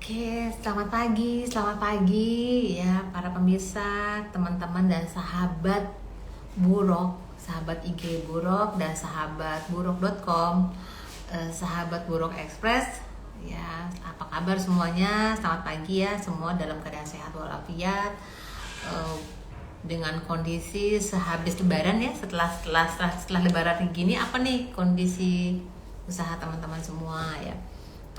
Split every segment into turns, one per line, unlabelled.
Selamat pagi ya para pemirsa, teman-teman dan sahabat Burok, sahabat IG Burok dan sahabat burok.com, sahabat Burok Express. Ya, apa kabar semuanya? Selamat pagi ya, semua dalam keadaan sehat walafiat. Eh, dengan kondisi sehabis lebaran ya, setelah lebaran gini, apa nih kondisi usaha teman-teman semua ya?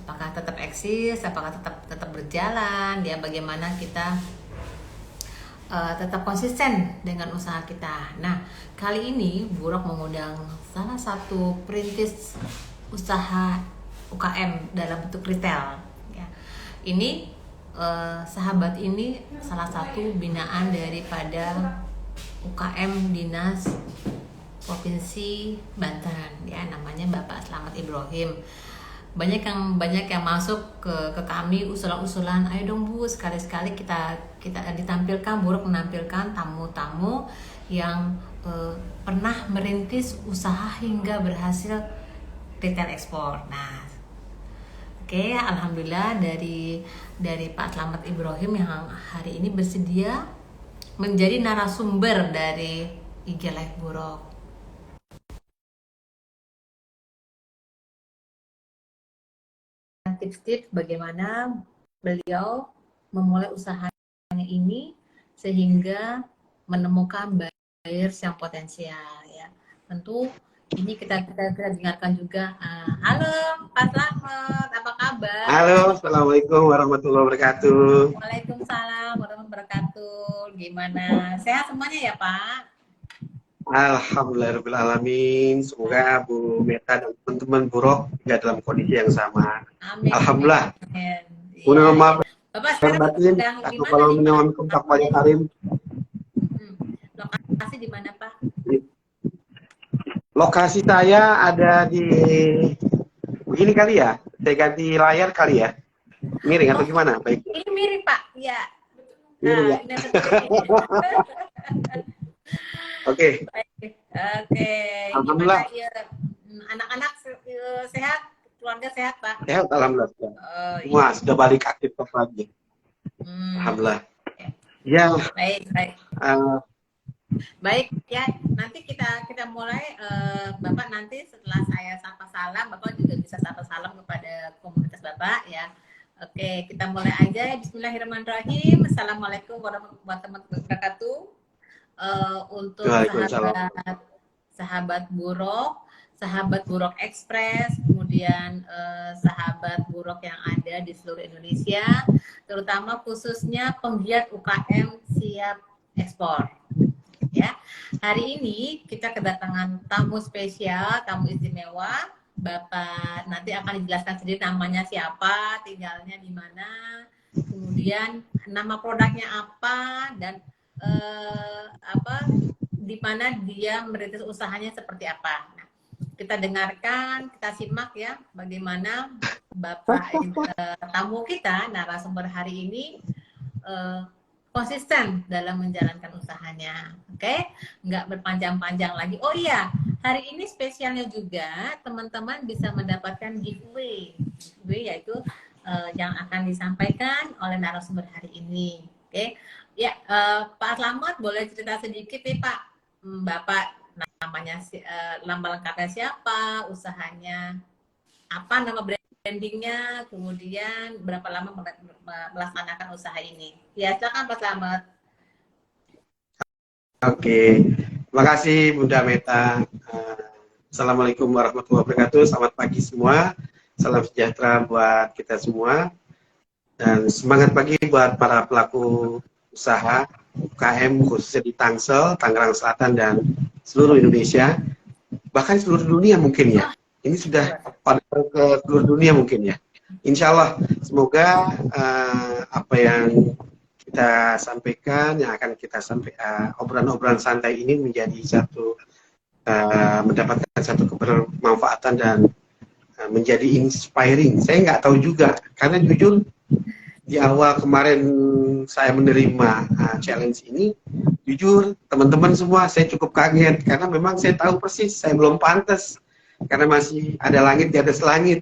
Apakah tetap eksis, apakah tetap berjalan ya, bagaimana kita tetap konsisten dengan usaha kita. Nah, kali ini Buruk mengundang salah satu perintis usaha UKM dalam bentuk retail ya. Ini sahabat ini salah satu binaan daripada UKM Dinas Provinsi Banten ya, namanya Bapak Slamet Ibrahim. Banyak yang masuk ke kami usulan-usulan, ayo dong Bu, sekali-sekali kita ditampilkan, Buruk menampilkan tamu-tamu yang pernah merintis usaha hingga berhasil retail ekspor. Nah, oke, alhamdulillah dari Pak Slamet Ibrahim yang hari ini bersedia menjadi narasumber dari IG Live Buruk. Tips-tips bagaimana beliau memulai usahanya ini sehingga menemukan buyers yang potensial ya. Tentu ini kita dengarkan juga. Halo Pak Slamet, apa kabar?
Halo, Assalamualaikum warahmatullahi wabarakatuh.
Waalaikumsalam warahmatullahi wabarakatuh. Gimana? Sehat semuanya ya Pak?
Alhamdulillahirrahmanirrahim. Semoga Bu Meta dan teman-teman Buruk juga dalam kondisi yang sama.
Amin.
Alhamdulillah.
Mohon
maaf
Bapak sekarang
batin, aku kalau menyawankan takwanya Karim.
Lokasi di mana Pak?
Lokasi saya ada di begini kali ya. Saya ganti layar kali ya. Miring atau gimana? Baik.
Ini miring Pak. Ya.
Miring ya. Oke.
Oke.
Alhamdulillah.
Ya? Anak-anak sehat, keluarga sehat Pak?
Sehat, alhamdulillah. Semua sudah balik aktif lagi. Alhamdulillah. Ya.
Baik. Baik ya, nanti kita mulai. Bapak nanti setelah saya sapa salam, Bapak juga bisa sapa salam kepada komunitas Bapak ya. Oke, kita mulai aja. Bismillahirrahmanirrahim. Assalamualaikum warahmatullahi wabarakatuh. Untuk sahabat Buruk, sahabat Buruk Express, kemudian sahabat Buruk yang ada di seluruh Indonesia, terutama khususnya penggiat UKM siap ekspor. Ya, hari ini kita kedatangan tamu spesial, tamu istimewa. Bapak nanti akan dijelaskan sendiri namanya siapa, tinggalnya di mana, kemudian nama produknya apa, dan di mana dia merintis usahanya seperti apa. Nah, kita dengarkan, kita simak ya bagaimana Bapak tamu kita, narasumber hari ini konsisten dalam menjalankan usahanya. Oke, nggak berpanjang-panjang lagi. Oh iya, hari ini spesialnya juga teman-teman bisa mendapatkan giveaway yaitu yang akan disampaikan oleh narasumber hari ini. Oke, ya Pak Slamet boleh cerita sedikit nih Pak, Bapak namanya, nama lengkapnya siapa, usahanya apa, nama brandingnya, kemudian berapa lama melaksanakan usaha ini. Ya, silakan Pak Slamet.
Oke, terima kasih Bunda Meta. Assalamualaikum warahmatullahi wabarakatuh. Selamat pagi semua. Salam sejahtera buat kita semua. Dan semangat pagi buat para pelaku usaha UKM khususnya di Tangsel, Tangerang Selatan dan seluruh Indonesia, bahkan seluruh dunia mungkin ya. Ini sudah pada ke seluruh dunia mungkin ya. Insya Allah semoga apa yang kita sampaikan, yang akan kita sampaikan, obrolan-obrolan santai ini menjadi satu mendapatkan satu kebermanfaatan dan menjadi inspiring. Saya nggak tahu juga, karena jujur di awal kemarin saya menerima challenge ini, jujur teman-teman semua saya cukup kaget, karena memang saya tahu persis saya belum pantas, karena masih ada langit di atas langit.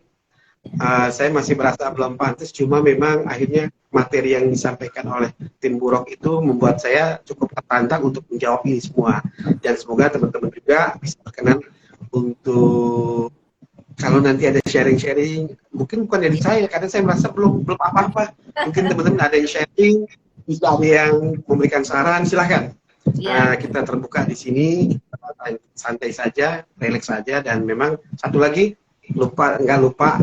saya masih merasa belum pantas, cuma memang akhirnya materi yang disampaikan oleh tim Burok itu membuat saya cukup tertantang untuk menjawab ini semua. Dan semoga teman-teman juga bisa berkenan untuk kalau nanti ada sharing-sharing, mungkin bukan dari saya, karena saya merasa belum apa-apa. Mungkin teman-teman ada yang sharing, bisa ada yang memberikan saran, silahkan.
Ya.
Kita terbuka di sini, santai saja, relax saja, dan memang satu lagi nggak lupa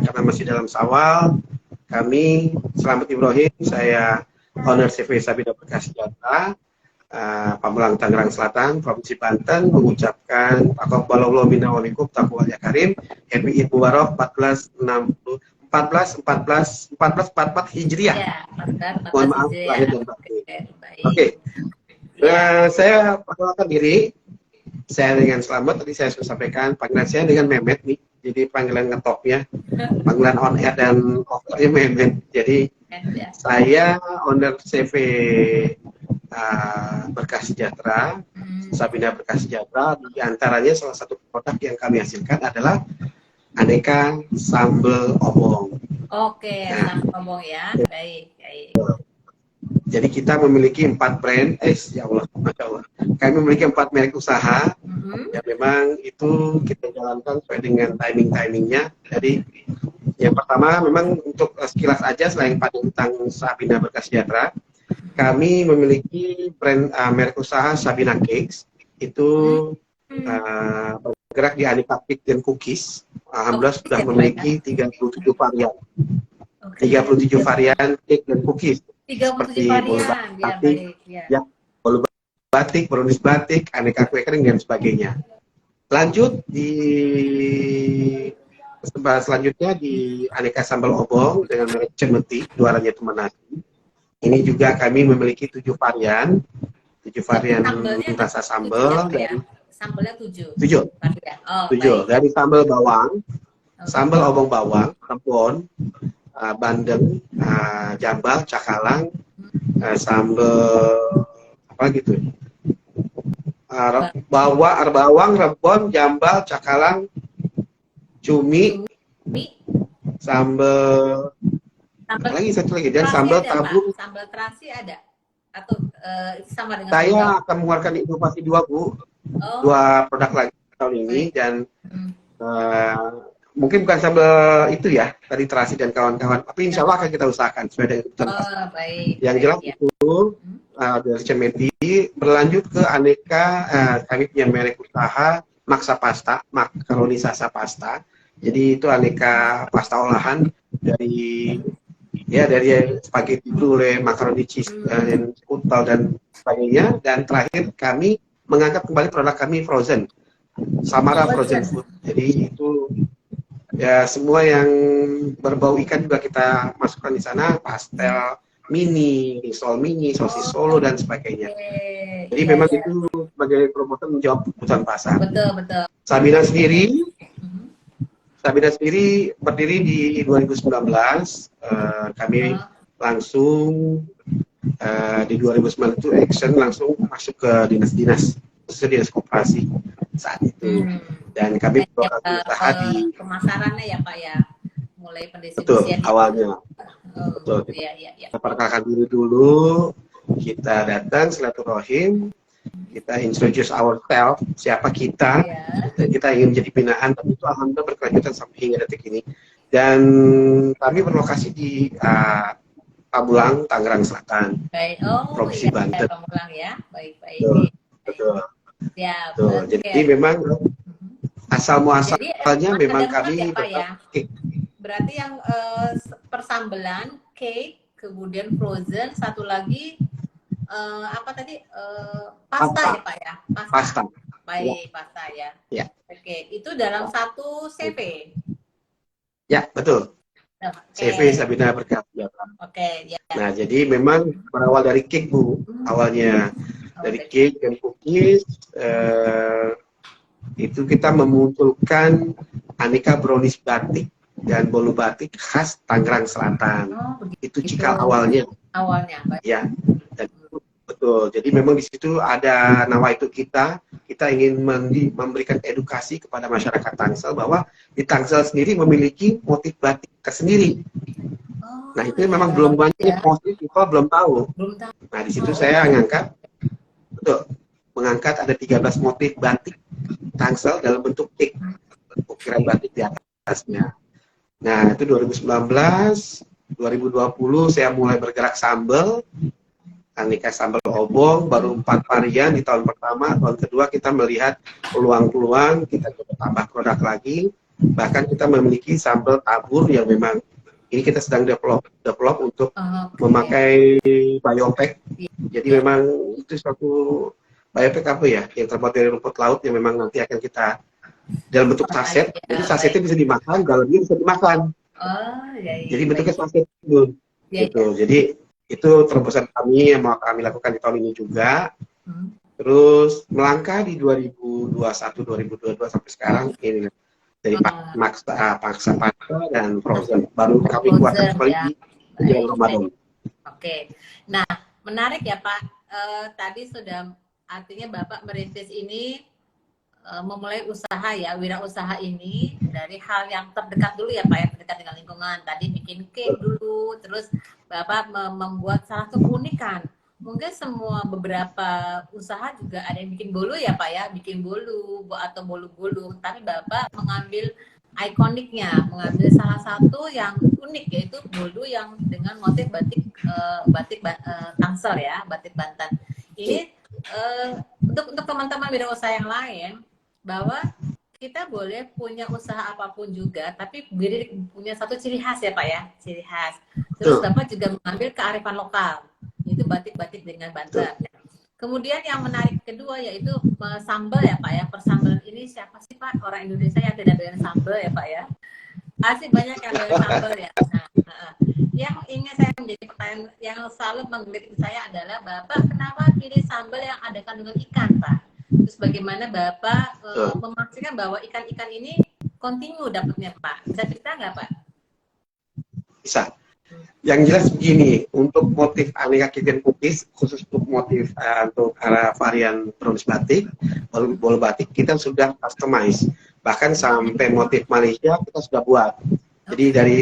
karena masih dalam Syawal, kami Selamat Ibrahim, saya owner CV Sabina Berkah Sejahtera, Pamulang Tangerang Selatan, Provinsi Banten, mengucapkan Taqabbalallahu minna wa minkum taqwa ya karim, Happy Eid Mubarak 1444 Hijriah.
Ya,
Mohon maaf lahir dan batin. Oke. Saya perkenalkan diri. Saya dengan Selamat, tadi saya sudah sampaikan panggilan saya dengan Mehmet nih. Jadi panggilan ngetopnya, panggilan on air dan off airnya Mehmet. Jadi saya owner CV Berkah Sejahtera, Sabina Berkah Sejahtera. Di antaranya salah satu produk yang kami hasilkan adalah aneka sambal obong.
Oke, sambal obong ya, baik.
Jadi kita memiliki 4 brand, ya Allah, Masya Allah. Kami memiliki 4 merek usaha, yang memang itu kita jalankan sesuai dengan timing-timingnya. Jadi yang pertama memang untuk sekilas aja, selain pada tentang Sabina Berkah Sejahtera, kami memiliki brand merek usaha Sabina Cakes, itu bergerak di aneka cake dan cookies. Alhamdulillah sudah memiliki 37 varian. 37 varian cake dan cookies.
37 varian,
bolu batik, brownies batik, aneka kue kering dan sebagainya. Lanjut selanjutnya di aneka sambal obong dengan merek Cemeti, juaranya itu Menati. Ini juga kami memiliki 7 varian rasa sambal dari
sambalnya 7.
7. Dari sambal bawang, sambal obong bawang, rebon, bandeng, jambal, cakalang, sambal apa gitu, bawang, rebon, jambal, cakalang, cumi, sambal satu lagi dan sambal tabung.
Sambal terasi ada atau sama dengan
saya akan mengeluarkan inovasi 2 Bu, 2 produk lagi tahun ini, dan mungkin bukan sambal itu ya, tadi terasi dan kawan-kawan, tapi insya Allah akan kita usahakan sesuai dengan kebutuhan. Yang jelas itu dari Cemeti berlanjut ke aneka, kami punya merek usaha Maksa Pasta, makaroni Sasa Pasta. Jadi itu aneka pasta olahan dari spaghetti brulee, makaroni cheese, kutal dan sebagainya. Dan terakhir kami mengangkat kembali produk kami frozen, Samara Frozen Food. Jadi itu ya semua yang berbau ikan juga kita masukkan di sana, pastel mini, risol mini, sosis Solo dan sebagainya. Jadi memang itu sebagai promotor menjawab kebutuhan pasar.
Betul.
Sabina sendiri berdiri di 2019. Kami langsung di 2009 itu action langsung masuk ke dinas-dinas, khususnya dinas koperasi saat itu. Dan kami berusaha di
pemasarannya ya Pak ya, mulai
betul
pendistribusian
awalnya. Betul.
Iya.
Perkenalkan diri dulu, kita datang silaturahim, kita introduce ourselves, siapa kita, dan kita ingin menjadi binaan, tapi itu alhamdulillah berkelanjutan sampai hingga detik ini. Dan kami berlokasi di Pamulang, Tangerang Selatan, Provinsi Banten.
Pamulang ya, baik.
Betul.
Ya,
betul. Jadi memang asal muasalnya memang kami
berarti yang persambelan, cake, kemudian frozen, satu lagi apa tadi, pasta ya Pak ya?
Pasta.
Baik, pasta ya. Oke, itu dalam satu CV.
Ya, betul. CV Sabina Berkah Sejahtera. Nah, jadi memang berawal dari cake Bu, awalnya dari cake dan cookies. Itu kita memunculkan aneka brownies batik dan bolu batik khas Tangerang Selatan. Itu cikal awalnya. Ya, dan betul. Jadi memang di situ ada nawaitu kita kita ingin memberikan edukasi kepada masyarakat Tangsel bahwa di Tangsel sendiri memiliki motif batik tersendiri.
Oh,
Nah itu
ya,
memang belum banyak
ya.
people belum tahu.
Belum tahu.
Nah di situ saya mengangkat ada 13 motif batik Tangsel dalam bentuk tik, ukiran batik di atasnya. Nah itu 2019, 2020 saya mulai bergerak sambal, aneka sambal obong, baru 4 varian di tahun pertama. Tahun kedua kita melihat peluang-peluang, kita coba tambah produk lagi. Bahkan kita memiliki sambal tabur yang memang ini kita sedang develop untuk memakai biopack. Jadi memang itu suatu biopack apa ya, yang terbuat dari rumput laut yang memang nanti akan kita dalam bentuk saset. Jadi sasetnya bisa dimakan, dalamnya bisa dimakan. Jadi bentuknya saset itu. Gitu. Jadi itu terobosan kami yang mau kami lakukan di tahun ini juga. Terus melangkah di 2021, 2022 sampai sekarang ini dari paksa dan frozen baru kami buatkan kembali di bulan Ramadan.
Oke. Nah, menarik ya Pak. Tadi sudah artinya Bapak merintis ini memulai usaha ya, wirausaha ini dari hal yang terdekat dulu ya Pak ya, terdekat dengan lingkungan. Tadi bikin cake dulu, terus Bapak membuat salah satu keunikan. Mungkin semua beberapa usaha juga ada yang bikin bolu ya Pak ya, bikin bolu atau bolu gulung, tapi Bapak mengambil ikoniknya, mengambil salah satu yang unik yaitu bolu yang dengan motif batik Tangsel ya, batik Banten. Ini untuk teman-teman wirausaha yang lain bahwa kita boleh punya usaha apapun juga, tapi punya satu ciri khas ya Pak ya, ciri khas. Terus Bapak juga mengambil kearifan lokal, itu batik-batik dengan Banten. Kemudian yang menarik kedua yaitu sambal ya Pak ya. Persambalan ini siapa sih Pak orang Indonesia yang tidak doyan sambal ya Pak ya? Asik banyak yang doyan sambal ya. Nah, yang ingin saya menjadi pertanyaan yang selalu menggelitik saya adalah Bapak kenapa pilih sambal yang ada kandungan ikan Pak? Terus bagaimana Bapak memastikan bahwa ikan-ikan ini kontinu dapatnya Pak? Bisa cerita nggak Pak?
Bisa. Yang jelas begini, untuk motif aneka kitchen cookies, khusus untuk motif untuk arah varian brownies batik, bolu batik, kita sudah customize. Bahkan sampai motif Malaysia kita sudah buat. Jadi dari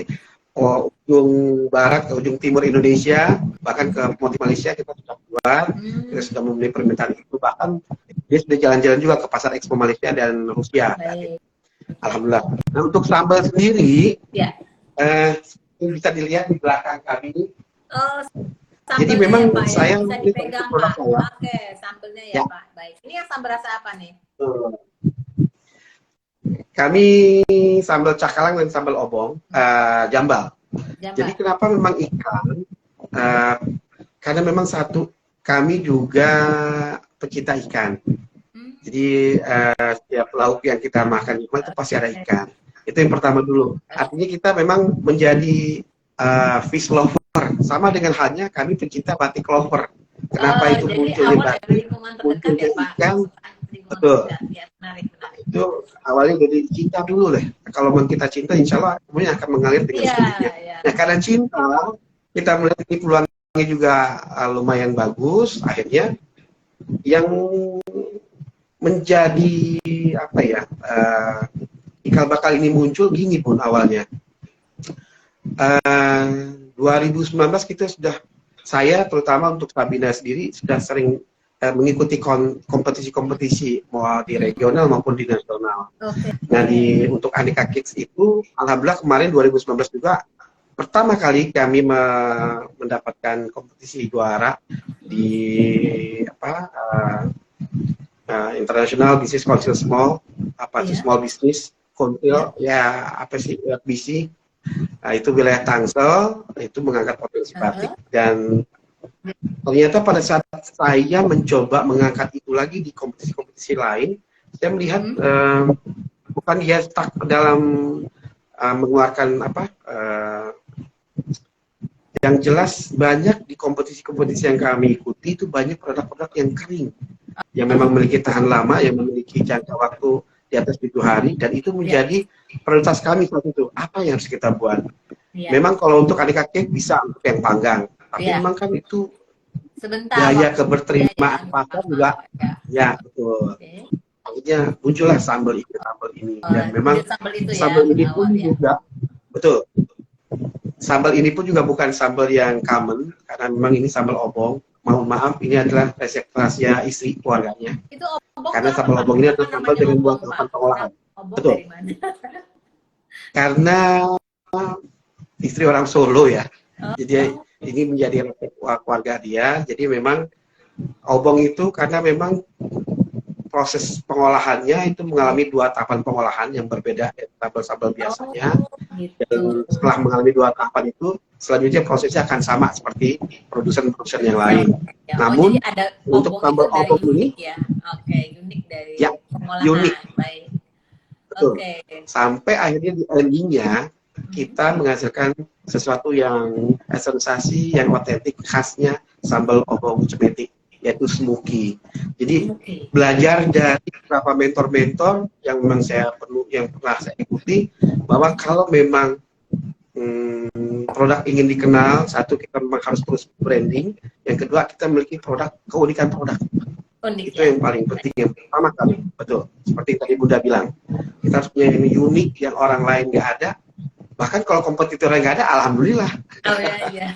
ujung barat ke ujung timur Indonesia, bahkan ke motif Malaysia kita sudah buat. Kita sudah memenuhi permintaan itu. Bahkan dia sudah jalan-jalan juga ke pasar Expo Malaysia dan Rusia. Alhamdulillah. Nah untuk sambal sendiri, bisa dilihat di belakang kami. Jadi memang
ya, Pak,
saya
bisa dipegang Pak. Oke, sambelnya ya Pak. Baik. Ini yang sambal rasa apa nih?
Kami sambal cakalang dan sambal obong, jambal. Jadi kenapa memang ikan? Karena memang satu, kami juga pecinta ikan. Jadi setiap lauk yang kita makan itu pasti ada ikan. Itu yang pertama dulu. Artinya kita memang menjadi fish lover. Sama dengan halnya kami pencinta batik lover. Kenapa itu munculnya batik, munculnya ikan. Betul. Itu awalnya dari cinta dulu deh. Kalau memang kita cinta, insya Allah kemudian akan mengalir dengan sendirinya. Nah karena cinta, kita melihat ini peluangnya juga lumayan bagus. Akhirnya yang menjadi apa ya? Ikal bakal ini muncul gini pun awalnya. 2019 kita sudah, saya terutama untuk Sabina sendiri sudah sering mengikuti kompetisi-kompetisi mau di regional maupun di nasional. Nah untuk Aneka Kids itu, alhamdulillah kemarin 2019 juga pertama kali kami mendapatkan kompetisi juara di International Business Council Small Small Business Council BC. Nah, itu wilayah Tangsel, itu mengangkat potensi batik. Dan ternyata pada saat saya mencoba mengangkat itu lagi di kompetisi-kompetisi lain, saya melihat bukan dia stuck dalam mengeluarkan yang jelas banyak di kompetisi-kompetisi yang kami ikuti itu banyak produk-produk yang kering, yang memang memiliki tahan lama, yang memiliki jangka waktu di atas 7 hari, dan itu menjadi prioritas kami saat itu. Apa yang harus kita buat? Memang kalau untuk aneka cake bisa untuk yang panggang, tapi memang kan itu
Sebentar
Daya
waktu dia ya,
keberterimaan pasar juga,
ya.
ya betul.
Oke.
Akhirnya muncullah sambal ini, dan memang
Ide sambal itu ya
sambal ini
berawal
pun
ya.
juga betul. Sambal ini pun juga bukan sambal yang common, karena memang ini sambal obong. Mohon maaf, ini adalah resep rahasia istri keluarganya.
Itu obong tuh
Karena
apa
sambal
Pak?
obong ini
Kenapa
adalah sambal
namanya
dengan dua
obong Pak?
tahapan
Kenapa
pengolahan.
obong
Betul.
dari mana?
Karena istri orang Solo ya. Jadi
Oh,
ini menjadi resep keluarga dia. Jadi memang obong itu karena memang proses pengolahannya itu mengalami dua tahapan pengolahan yang berbeda dari sambal-sambal biasanya.
oh gitu.
Dan setelah mengalami dua tahapan itu, selanjutnya prosesnya akan sama seperti produsen-produsen yang lain.
Ya, oh jadi
Namun
ada
untuk
obong itu
sambal
dari
obong ini,
unik ya. Oke, unik dari
ya
pengolahan.
unik,
Baik.
betul.
Oke.
Sampai akhirnya di endingnya kita menghasilkan sesuatu yang sensasi, yang otentik, khasnya sambal obong cemeti, yaitu smoky. Jadi
Oke.
belajar dari beberapa mentor-mentor yang memang yang pernah saya ikuti, bahwa kalau memang produk ingin dikenal, satu kita memang harus terus branding, yang kedua kita memiliki keunikan produk.
Unik
Itu
ya.
yang paling penting, yang pertama kali, betul. Seperti tadi Bunda bilang, kita harus punya ini unik yang orang lain nggak ada. Bahkan kalau kompetitornya nggak ada, alhamdulillah.
Oh ya, iya.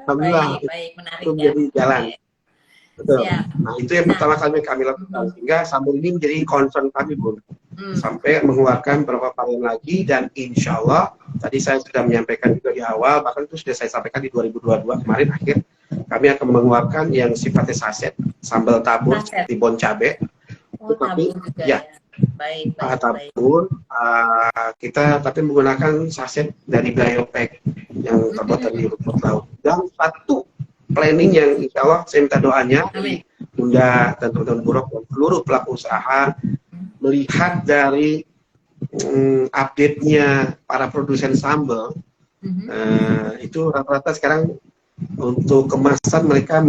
Alhamdulillah,
Baik, menarik
itu
ya.
menjadi jalan.
Oke.
Betul.
Siap.
Nah, itu yang pertama kali kami lakukan. Sehingga sambal ini menjadi concern kami, Bun. Sampai mengeluarkan beberapa varian lagi, dan insya Allah, tadi saya sudah menyampaikan juga di awal, bahkan itu sudah saya sampaikan di 2022 kemarin akhir, kami akan mengeluarkan yang sifatnya saset, sambal tabur seperti bon cabe.
Oh,
Tapi
tabur juga
ya,
ya. Baik.
tabur, kita tapi menggunakan saset dari Biopack yang terbuat dari rumput laut. Dan satu planning yang insya Allah saya minta doanya dari Bunda dan teman-teman Buruk dan seluruh pelaku usaha, melihat dari update-nya para produsen sambal, itu rata-rata sekarang untuk kemasan mereka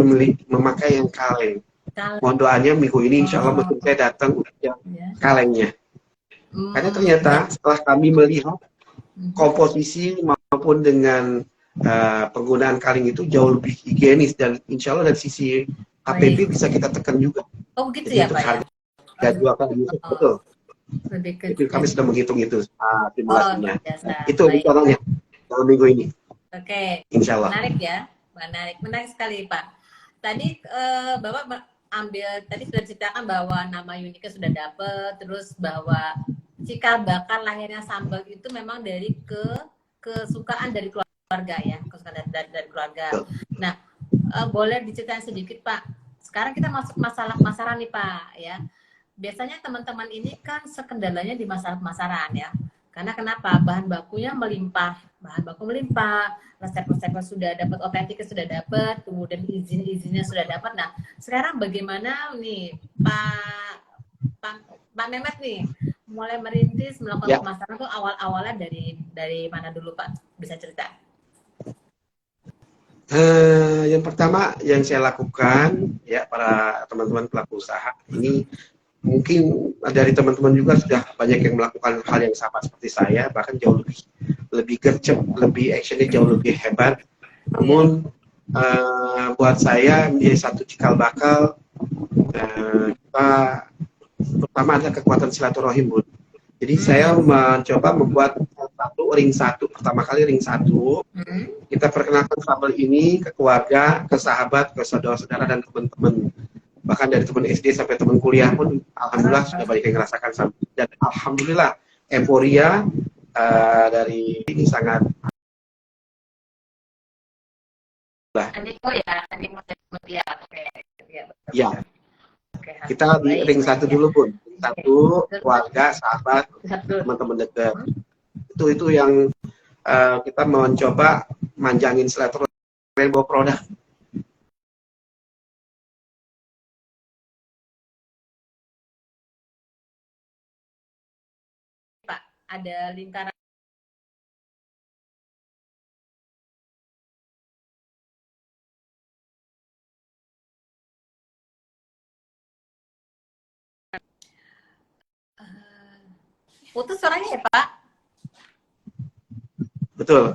memakai yang kaleng. Mohon doanya minggu ini insya Allah mungkin saya datang untuk yang kalengnya. Karena ternyata setelah kami melihat komposisi maupun dengan penggunaan kaleng itu jauh lebih higienis, dan insya Allah dari sisi HPP bisa kita tekan juga.
Oh gitu.
Jadi
ya
untuk
Pak
harga
ya.
dua kali betul. Itu kami sudah menghitung itu simulasinya. Itu rencananya dalam minggu ini.
Oke.
Insya Allah.
Menarik ya, menarik sekali Pak. Tadi Bapak tadi sudah ceritakan bahwa nama uniknya sudah dapet, terus bahwa cikal bakal lahirnya sambal itu memang dari kesukaan dari keluarga ya, kesukaan dari keluarga. Nah, boleh diceritain sedikit Pak. Sekarang kita masuk masalah pemasaran nih Pak ya. Biasanya teman-teman ini kan sekendalanya di masalah pemasaran ya. Karena kenapa? Bahan bakunya melimpah, resep-resepnya sudah dapat, otentiknya sudah dapat, kemudian izin-izinnya sudah dapat. Nah, sekarang bagaimana nih Pak Mehmet nih mulai merintis melakukan pemasaran tuh awal-awalnya dari mana dulu Pak? Bisa cerita?
Yang pertama yang saya lakukan ya, para teman-teman pelaku usaha ini, mungkin dari teman-teman juga sudah banyak yang melakukan hal yang sama seperti saya, bahkan jauh lebih gercep, lebih actionnya jauh lebih hebat. Namun buat saya menjadi satu cikal bakal, kita pertama ada kekuatan silaturahim, Bun. Jadi saya mencoba membuat ring satu, pertama kali ring satu, kita perkenalkan sambal ini ke keluarga, ke sahabat, ke saudara-saudara dan teman-teman. Bahkan dari teman SD sampai teman kuliah pun alhamdulillah sudah banyak yang merasakan sambal. Dan alhamdulillah euforia dari ini sangat ya. Kita di ring satu dulu Pun, satu keluarga, sahabat, teman-teman dekat. Itu yang kita mencoba manjangin silaturahmi bawa produk.
Pak, ada lingkaran putus suaranya ya Pak?
Betul,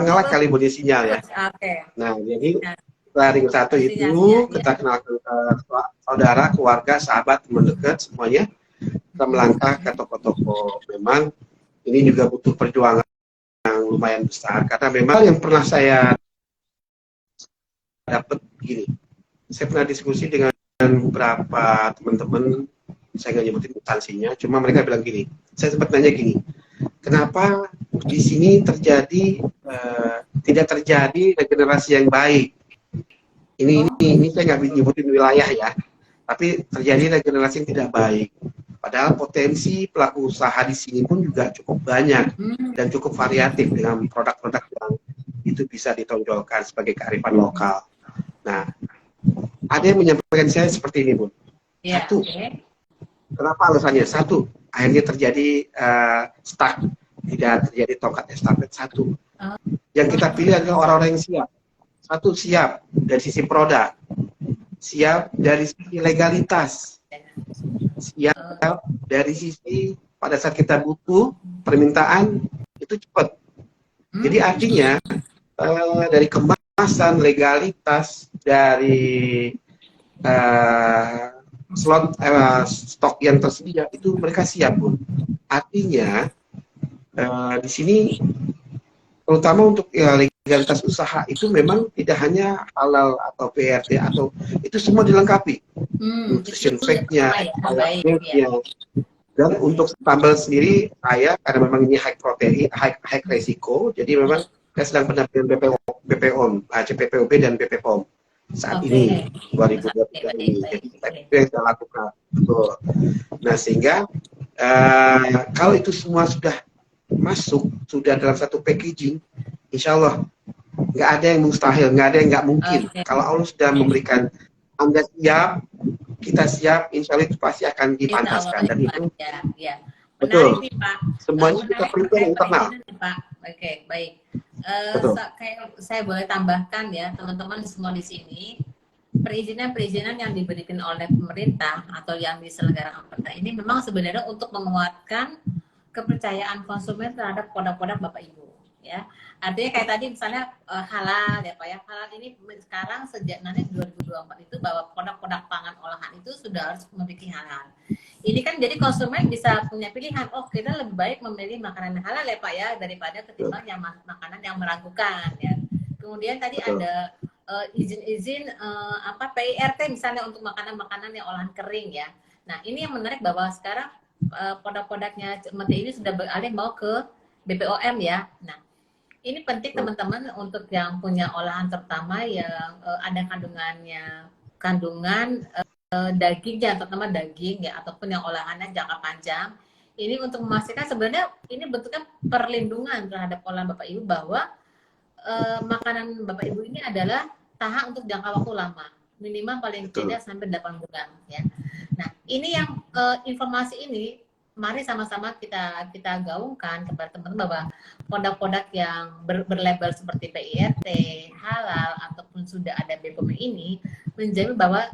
ngelak kali bunyi sinyal ya.
Oke.
Nah, jadi ring satu itu kita kenalkan ke saudara, keluarga, sahabat, teman dekat semuanya. Kita melangkah ke toko-toko. Memang ini juga butuh perjuangan yang lumayan besar karena memang yang pernah saya dapat gini. Saya pernah diskusi dengan beberapa teman-teman, saya nggak nyebutin instansinya, cuma mereka bilang gini. Saya sempat nanya gini, kenapa di sini terjadi tidak terjadi regenerasi yang baik? Ini saya nggak nyebutin wilayah ya, tapi terjadi regenerasi yang tidak baik. Padahal potensi pelaku usaha di sini pun juga cukup banyak dan cukup variatif dengan produk-produk yang itu bisa ditonjolkan sebagai kearifan lokal. Nah, ada yang menyampaikan saya seperti ini, Bu. Satu, kenapa alasannya? Satu, akhirnya terjadi stuck, tidak terjadi tongkat estafet. Satu, yang kita pilih adalah orang-orang yang siap. Satu, siap dari sisi produk, siap dari sisi legalitas, siap dari sisi pada saat kita butuh permintaan itu cepat. Jadi artinya dari kemasan, legalitas, dari stok yang tersedia itu mereka siap, Bu. Artinya di sini terutama untuk legalitas usaha itu memang tidak hanya halal atau PRT atau itu semua dilengkapi, nutrition fact-nya, dan untuk sambal sendiri saya karena memang ini high protein, high resiko, jadi memang saya sedang pendampingan BPOM, CPPOB dan BPOM saat ini 2023 ini, jadi itu yang saya lakukan. Betul. Nah sehingga kalau itu semua sudah masuk, sudah dalam satu packaging, insya Allah nggak ada yang mustahil, nggak ada yang nggak mungkin. Kalau Allah sudah memberikan Anda siap, kita siap, insya Allah itu pasti akan dipantaskan. Dan itu betul.
Menarik nih, Pak.
Semuanya kita perlukan internal.
Oke, baik. Kayak saya boleh tambahkan ya, teman-teman semua di sini, perizinan yang diberikan oleh pemerintah atau yang diselenggarakan pemerintah ini memang sebenarnya untuk menguatkan kepercayaan konsumen terhadap produk-produk Bapak Ibu ya. Artinya kayak tadi misalnya halal ya Pak ya. Halal ini sekarang sejak nanti 2024 itu bahwa produk-produk pangan olahan itu sudah harus memiliki halal. Ini kan jadi konsumen bisa punya pilihan, oh kita lebih baik memilih makanan halal ya Pak ya daripada ketimbang yang makanan yang meragukan ya. Kemudian tadi ada izin-izin PIRT misalnya untuk makanan-makanan yang olahan kering ya. Nah, ini yang menarik bahwa sekarang produk-produknya Menteri ini sudah beralih mau ke BPOM ya. Nah, ini penting teman-teman untuk yang punya olahan terutama yang ada kandungan dagingnya, terutama daging ya, ataupun yang olahannya jangka panjang. Ini untuk memastikan sebenarnya ini bentuknya perlindungan terhadap olahan Bapak Ibu bahwa makanan Bapak Ibu ini adalah tahan untuk jangka waktu lama, minimal paling tidak sampai 8 bulan ya. Nah, ini yang informasi ini mari sama-sama kita gaungkan kepada teman-teman bahwa produk-produk yang berlabel seperti PIRT, halal ataupun sudah ada BPOM ini menjamin bahwa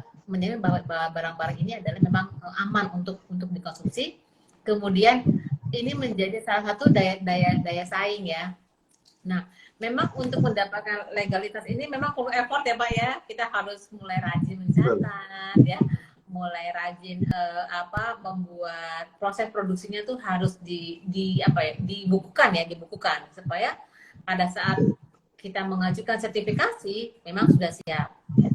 barang-barang ini adalah memang aman untuk dikonsumsi. Kemudian ini menjadi salah satu daya saing ya. Nah, memang untuk mendapatkan legalitas ini memang perlu effort ya Pak ya. Kita harus mulai rajin mencatat ya, mulai rajin membuat proses produksinya tuh harus dibukukan supaya pada saat kita mengajukan sertifikasi memang sudah siap. Ya.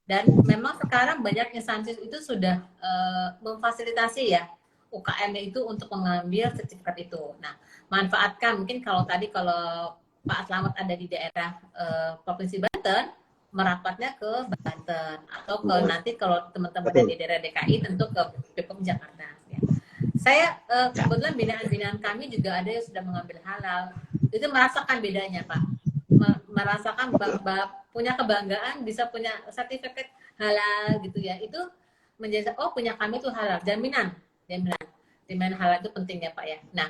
Dan memang sekarang banyak instansi itu sudah memfasilitasi ya UKM itu untuk mengambil sertifikat itu. Nah, manfaatkan mungkin kalau Pak Slamet ada di daerah Provinsi Banten, merapatnya ke Banten atau ke nanti kalau teman-teman di daerah DKI tentu ke BPOM Jakarta. Ya. Saya kebetulan binaan kami juga ada yang sudah mengambil halal. Itu merasakan bedanya Pak, merasakan punya kebanggaan bisa punya sertifikat halal gitu ya. Itu menjadi punya kami itu halal, jaminan halal itu penting ya Pak ya. Nah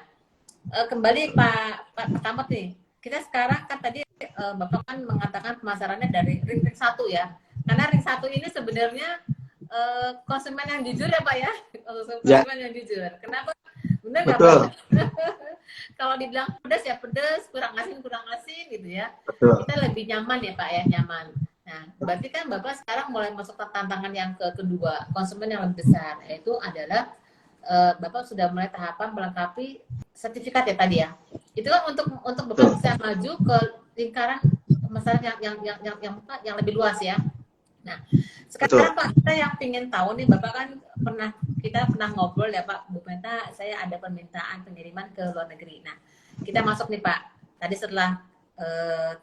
kembali Pak Slamet nih. Kita sekarang kan tadi Bapak kan mengatakan pemasarannya dari ring 1 ya. Karena ring 1 ini sebenarnya konsumen yang jujur ya Pak ya. Konsumen yang jujur. Kenapa? Benar nggak Pak? Kalau dibilang pedas ya pedas, kurang asin gitu ya. Betul. Kita lebih nyaman ya Pak ya, nyaman. Nah, berarti kan Bapak sekarang mulai masuk ke tantangan yang kedua, konsumen yang lebih besar, yaitu adalah Bapak sudah mulai tahapan melengkapi sertifikat ya tadi ya. Itu kan untuk Bapak bisa maju ke lingkaran pemasaran yang lebih luas ya. Nah, sekarang Pak, kita yang ingin tahu nih, Bapak kan kita pernah ngobrol ya Pak, Bu Meta, saya ada permintaan pengiriman ke luar negeri. Nah, kita masuk nih Pak. Tadi setelah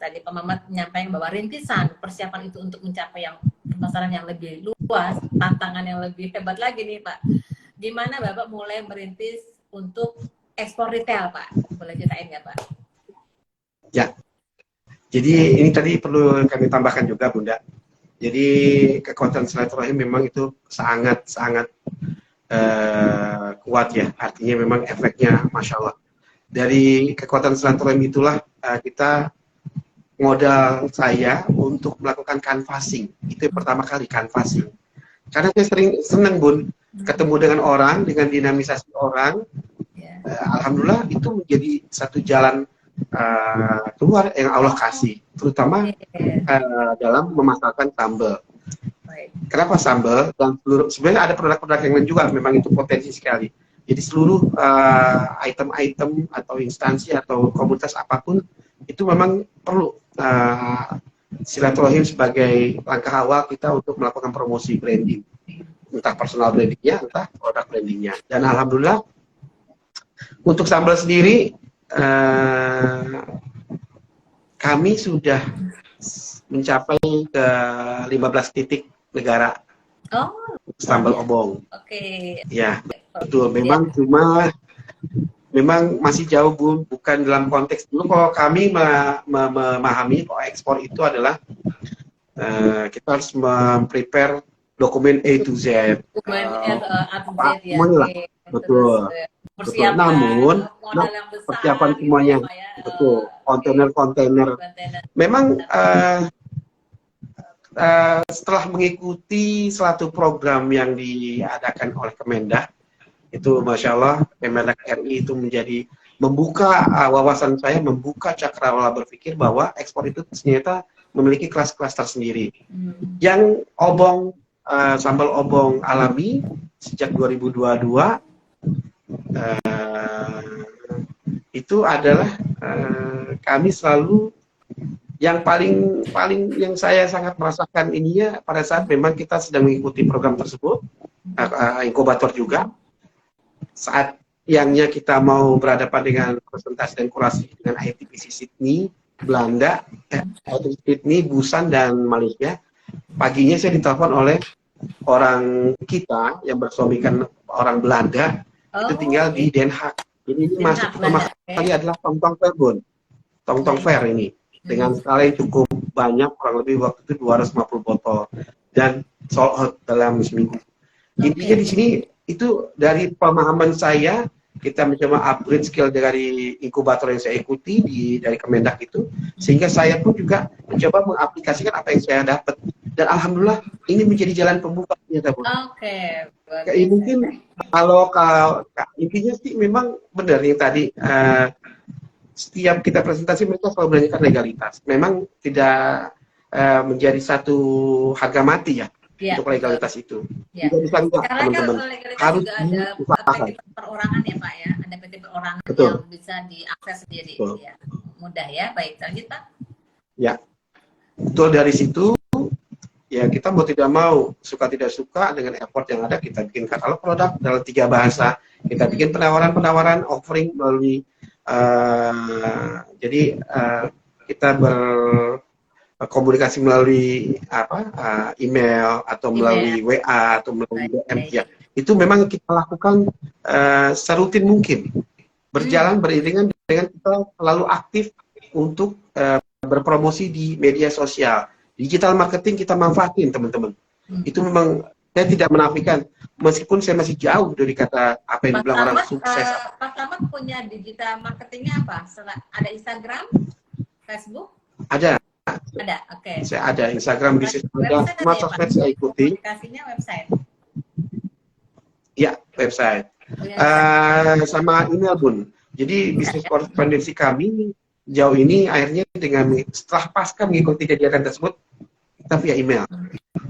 tadi Pak Mamat menyampaikan bahwa rintisan persiapan itu untuk mencapai yang pemasaran yang lebih luas, tantangan yang lebih hebat lagi nih Pak. Gimana Bapak mulai merintis untuk ekspor retail Pak? Boleh ceritain nggak Pak?
Ya, jadi ini tadi perlu kami tambahkan juga Bunda. Jadi kekuatan silaturahim memang itu sangat kuat ya. Artinya memang efeknya Masya Allah. Dari kekuatan silaturahim itulah kita modal saya untuk melakukan canvassing. Itu yang pertama kali canvassing. Karena saya senang Bun ketemu dengan orang, dengan dinamisasi orang. Alhamdulillah itu menjadi satu jalan keluar yang Allah kasih, terutama dalam memasarkan sambal. Kenapa sambal? Dan sebenarnya ada produk-produk yang lain juga, memang itu potensi sekali. Jadi seluruh item-item atau instansi atau komunitas apapun itu memang perlu silaturahim sebagai langkah awal kita untuk melakukan promosi branding, entah personal brandingnya, entah produk brandingnya. Dan alhamdulillah untuk sambal sendiri kami sudah mencapai ke 15 titik negara sambal obong. Ya, betul. Memang memang masih jauh Bun, bukan dalam konteks dulu. Kalau kami memahami bahwa ekspor itu adalah kita harus memprepare dokumen A to Z. Semuanya lah, betul. Betul. Namun persiapan semuanya, betul. Kontainer. Memang setelah mengikuti suatu program yang diadakan oleh Kemendak, itu Masya Allah, Kemendak RI itu membuka wawasan saya, membuka cakrawala berpikir bahwa ekspor itu ternyata memiliki kelas-kelas tersendiri. Yang sambal obong alami sejak 2022 itu adalah kami selalu yang paling yang saya sangat merasakan ininya pada saat memang kita sedang mengikuti program tersebut, inkubator juga, saat yangnya kita mau berhadapan dengan presentasi dan kurasi dengan ITPC Sydney, Belanda, ITPC Sydney, Busan, dan Malaysia. Paginya saya ditelepon oleh orang kita yang bersuamikan orang Belanda, itu tinggal di Den Haag. Jadi ini masuk pertama kali adalah Tong-Tong Fair, Bun. Tong-Tong Fair ini dengan skala yang cukup banyak, kurang lebih waktu itu 250 botol dan sold out dalam seminggu. Intinya di sini itu dari pemahaman saya, kita mencoba upgrade skill dari inkubator yang saya ikuti dari Kemendak itu, sehingga saya pun juga mencoba mengaplikasikan apa yang saya dapat. Dan alhamdulillah ini menjadi jalan pembuka ternyata, Bu. Mungkin kalau intinya sih memang benar yang tadi, setiap kita presentasi mereka selalu menanyakan legalitas. Memang tidak menjadi satu harga mati ya untuk legalitas itu. Tidak bisa enggak, teman-teman. Harus diusahakan.
PT perorangan ya Pak ya, ada PT perorangan yang bisa diakses sendiri. Ya. Mudah ya, baik. Lanjut Pak. Ya,
betul. Dari situ ya kita mau tidak mau, suka tidak suka dengan effort yang ada, kita bikin katalog produk dalam 3 bahasa, kita bikin penawaran offering melalui kita berkomunikasi melalui email atau melalui WA atau melalui DM ya. Itu memang kita lakukan serutin mungkin, berjalan beriringan dengan kita selalu aktif untuk berpromosi di media sosial. Digital marketing kita manfaatin, teman-teman. Itu memang saya tidak menafikan, meskipun saya masih jauh dari kata apa yang dibilang orang sukses.
Pak Slamet punya digital marketingnya apa? Ada Instagram, Facebook?
Ada.
Oke.
Saya ada Instagram, bisnis ada, semua sosmed saya ikuti.
Aplikasinya website.
Ya, website. Sama email Bun. Jadi bisnis korespondensi kami jauh ini akhirnya setelah pasca mengikuti kegiatan tersebut, kita via email.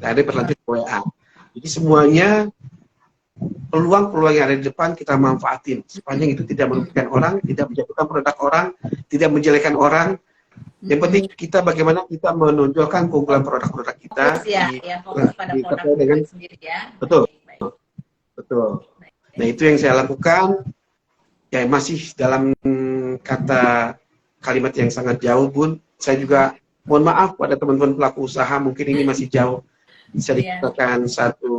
Nah, ada berlanjut WA. Jadi semuanya peluang-peluang yang ada di depan kita manfaatin sepanjang itu tidak merugikan orang, tidak menjatuhkan produk orang, tidak menjelekkan orang. Yang penting kita bagaimana kita menonjolkan keunggulan produk-produk kita
Fokus ya, fokus pada produk
dengan
sendiri ya.
betul,
Baik.
betul. Nah itu yang saya lakukan. Ya masih dalam kata kalimat yang sangat jauh, Bun. Saya juga mohon maaf pada teman-teman pelaku usaha, mungkin ini masih jauh. Bisa dikatakan satu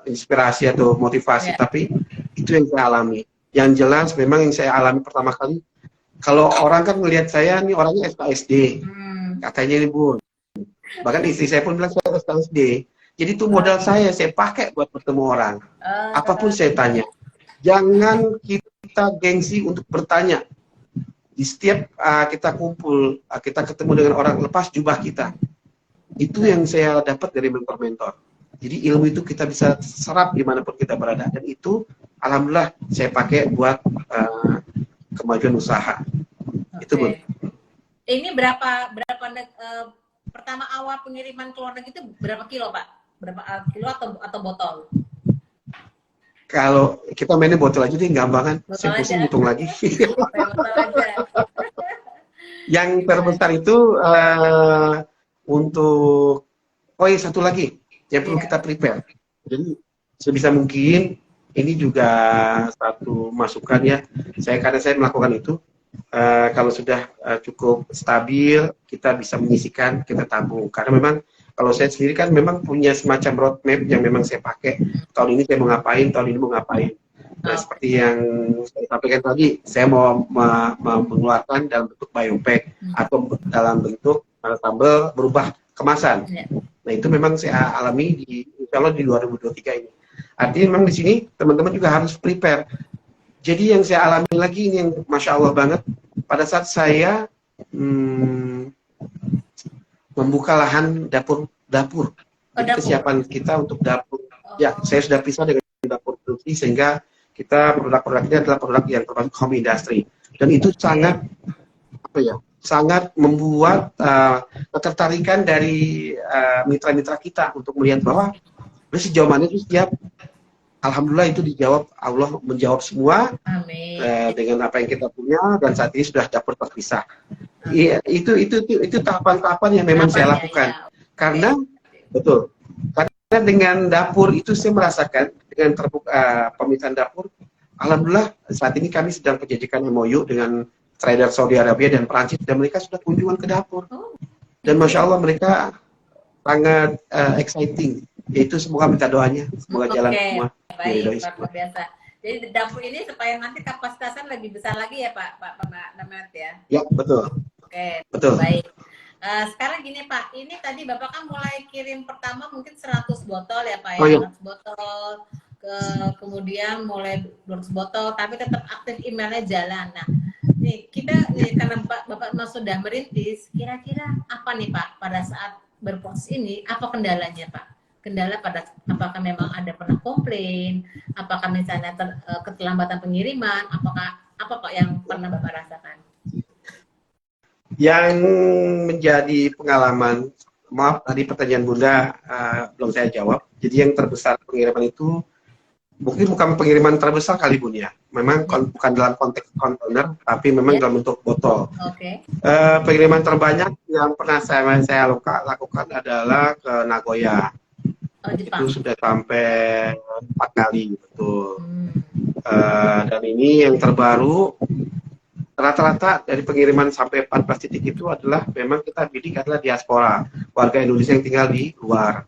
inspirasi atau motivasi, tapi itu yang saya alami. Yang jelas memang yang saya alami pertama kali, kalau orang kan melihat saya nih orangnya SKSD, katanya ini Bun. Bahkan istri saya pun bilang saya SKSD. Jadi itu modal saya pakai buat bertemu orang. Apapun saya tanya. Jangan kita gengsi untuk bertanya. Di setiap kita kumpul, kita ketemu dengan orang, lepas jubah kita. Itu yang saya dapat dari mentor-mentor. Jadi ilmu itu kita bisa serap dimanapun kita berada. Dan itu alhamdulillah saya pakai buat kemajuan usaha. Itu Bun.
Ini berapa pertama awal pengiriman ke luar negeri itu berapa kilo Pak? Berapa kilo atau botol?
Kalau kita mainnya botol aja deh, gampang kan? Saya pusing hitung lagi. Yang terbesar itu untuk satu lagi yang perlu kita prepare. Jadi sebisa mungkin ini juga satu masukan ya. Karena saya melakukan itu. Kalau sudah cukup stabil, kita bisa menyisikan, kita tabung. Karena memang kalau saya sendiri kan memang punya semacam roadmap yang memang saya pakai. Tahun ini saya mau ngapain, tahun ini mau ngapain. Nah, seperti yang saya sampaikan tadi, saya mau mengeluarkan dalam bentuk biopack atau dalam bentuk sambal berubah kemasan. Nah, itu memang saya alami insya Allah di 2023 ini. Artinya memang di sini teman-teman juga harus prepare. Jadi yang saya alami lagi ini yang Masya Allah banget, pada saat saya membuka lahan dapur. Jadi kesiapan kita untuk dapur. Ya, saya sudah pisah dengan dapur produksi sehingga kita produk-produknya adalah produk yang termasuk home industry. Dan itu sangat sangat membuat ketertarikan dari mitra-mitra kita untuk melihat bahwa sejauh mana itu setiap alhamdulillah itu dijawab, Allah menjawab semua. Dengan apa yang kita punya, dan saat ini sudah dapur terpisah. Itu tahapan-tahapan yang memang saya lakukan. Karena betul, karena dengan dapur itu saya merasakan dengan terbuka pemisahan dapur. Alhamdulillah saat ini kami sedang penjajakan MOU dengan trader Saudi Arabia dan Perancis, dan mereka sudah kunjungan ke dapur. Dan Masya Allah mereka sangat exciting. Yaitu semoga minta doanya, semoga jalan semua.
Baik, luar biasa. Jadi dapur ini supaya nanti kapasitasnya lebih besar lagi ya Pak Namet ya? Ya,
betul. Betul.
Baik. Sekarang gini Pak, ini tadi Bapak kan mulai kirim pertama mungkin 100 botol ya Pak ya? 100 botol, kemudian mulai 200 botol, tapi tetap aktif emailnya jalan. Nah, nih karena Bapak sudah merintis, kira-kira apa nih Pak pada saat berproses ini, apa kendalanya Pak? Kendala apakah memang ada pernah komplain, apakah misalnya keterlambatan pengiriman, apa Pak yang pernah Bapak rasakan?
Yang menjadi pengalaman, maaf tadi pertanyaan Bunda belum saya jawab. Jadi yang terbesar pengiriman itu mungkin bukan pengiriman terbesar kali Bun ya. Memang bukan dalam konteks kontainer, tapi memang dalam bentuk botol. Pengiriman terbanyak yang pernah saya lakukan adalah ke Nagoya. Itu sudah sampai 4 kali, betul. Dan ini yang terbaru, rata-rata dari pengiriman sampai 14 titik itu adalah memang kita bidik adalah diaspora, warga Indonesia yang tinggal di luar.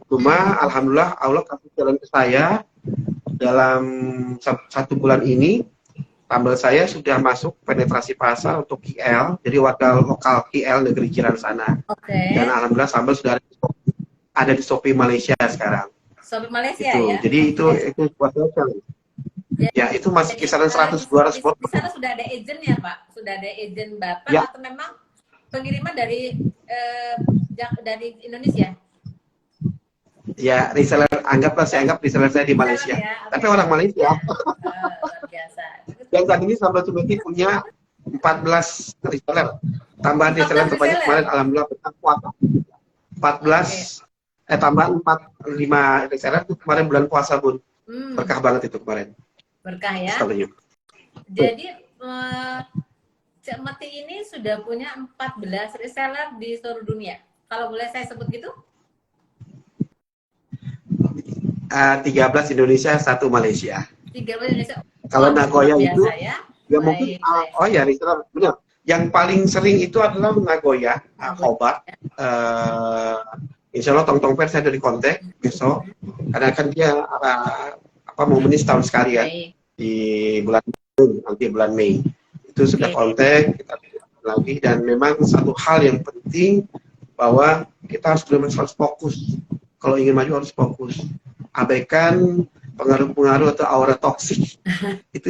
Cuma alhamdulillah Allah kasih jalan ke saya dalam 1 bulan ini, sambal saya sudah masuk penetrasi pasar untuk KL, jadi warga lokal KL negeri jiran sana. Dan alhamdulillah sambal sudah ada di Shopee Malaysia sekarang.
Shopee Malaysia
itu.
Ya.
Jadi itu buat challenge. Ya, itu masih kisaran 100-200 botol.
Di sana sudah ada agentnya Pak? Sudah ada agent Bapak atau memang pengiriman dari Indonesia?
Ya, reseller, saya anggap reseller saya di Malaysia. Tapi orang Malaysia.
Luar biasa.
Dan saat ini Sambal Cemeti punya 14 reseller. Tambahan reseller terbanyak kemarin alhamdulillah betah puasa. 14 tambah 4 5 reseller itu kemarin bulan puasa, Bun. Berkah banget itu kemarin.
Berkah ya. Jadi Cek Meti ini sudah punya 14 reseller di seluruh dunia. Kalau boleh saya sebut gitu?
13 Indonesia, 1 Malaysia.
13 Indonesia.
Kalau Nagoya itu
ya
mungkin ya reseller benar. Yang paling sering itu adalah Nagoya, Hobart. Insya Allah Tong Fair saya dari kontak besok. Karena kan dia mau menis tahun sekali ya di bulan nanti bulan Mei. Itu sudah kontak, kita lagi, dan memang satu hal yang penting bahwa kita harus benar-benar fokus. Kalau ingin maju harus fokus. Abaikan pengaruh-pengaruh atau aura toksik. itu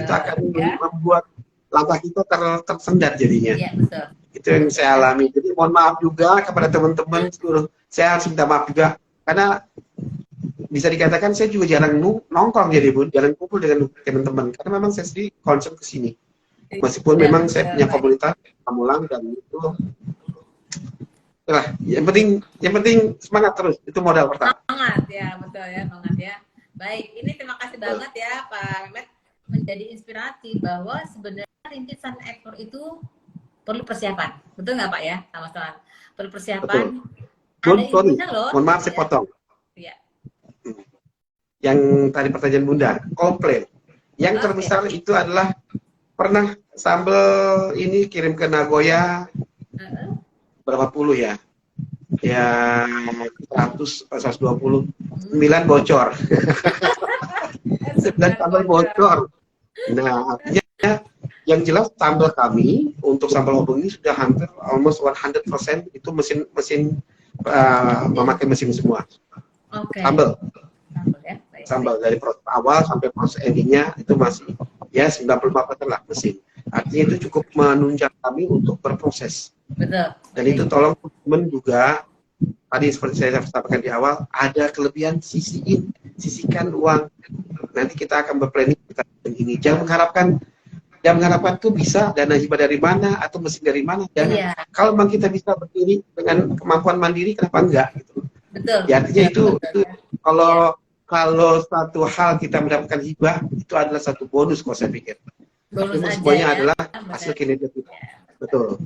akan membuat langkah kita tersendat jadinya.
Ya, betul.
Itu yang saya alami. Jadi mohon maaf juga kepada teman-teman seluruh. Saya harus minta maaf juga karena bisa dikatakan saya juga jarang nongkrong jadi Bun, jarang kumpul dengan teman-teman karena memang saya sendiri concern ke sini. Meskipun memang saya punya komunitas Pamulang dan itu lah, yang penting semangat terus, itu modal pertama.
Semangat ya, betul ya, semangat ya. Baik, ini terima kasih banget ya Pak Mehmet, menjadi inspirasi bahwa sebenarnya rintisan ekspor itu perlu persiapan, betul nggak Pak ya, sama-sama perlu persiapan.
Betul.
Ada ilmunya loh.
Mohon maaf saya potong.
Iya.
Yang tadi pertanyaan Bunda, komplain. Yang terbesar itu adalah pernah sambal ini kirim ke Nagoya berapa puluh ya? Ya 100, 120, 9 bocor. 9 sambal bocor. Nah, artinya yang jelas sambal kami untuk sambal obeng ini sudah hampir almost 100% itu mesin memakai mesin semua. Sambal. Sambal dari proses awal sampai proses endingnya itu masih ya 95% lah mesin. Artinya itu cukup menunjang kami untuk berproses.
Betul.
Dan itu tolong teman juga tadi seperti saya sampaikan di awal, ada kelebihan sisihkan uang. Nanti kita akan berplanning kita ini. Jangan mengharapkan tuh bisa dana hibah dari mana atau mesin dari mana. Jangan. Kalau memang kita bisa berdiri dengan kemampuan mandiri, kenapa enggak? Gitu.
Betul.
Ya, artinya itu kalau satu hal kita mendapatkan hibah itu adalah satu bonus kok saya pikir.
Bonus aja
semuanya
ya.
adalah hasil kinerja kita. Ya. Betul.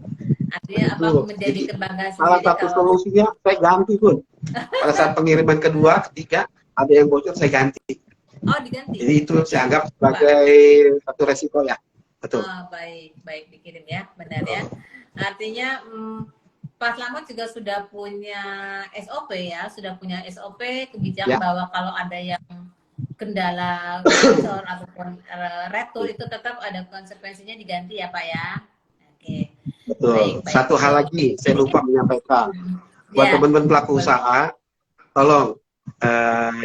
Artinya apa menjadi kebanggaan sendiri.
Salah satu solusinya saya ganti Pun. Pada saat pengiriman kedua, ketiga ada yang bocor saya ganti.
Oh, diganti.
Jadi itu saya anggap sebagai satu resiko ya. Betul.
Oh, baik dikirim ya, benar ya. Artinya Pak Slamet juga sudah punya SOP ya, sudah punya SOP kebijakan bahwa kalau ada yang kendala bocor ataupun retur itu tetap ada konsekuensinya diganti ya Pak ya. Oke.
Betul. Baik. Satu hal lagi saya lupa menyampaikan buat teman-teman pelaku usaha, tolong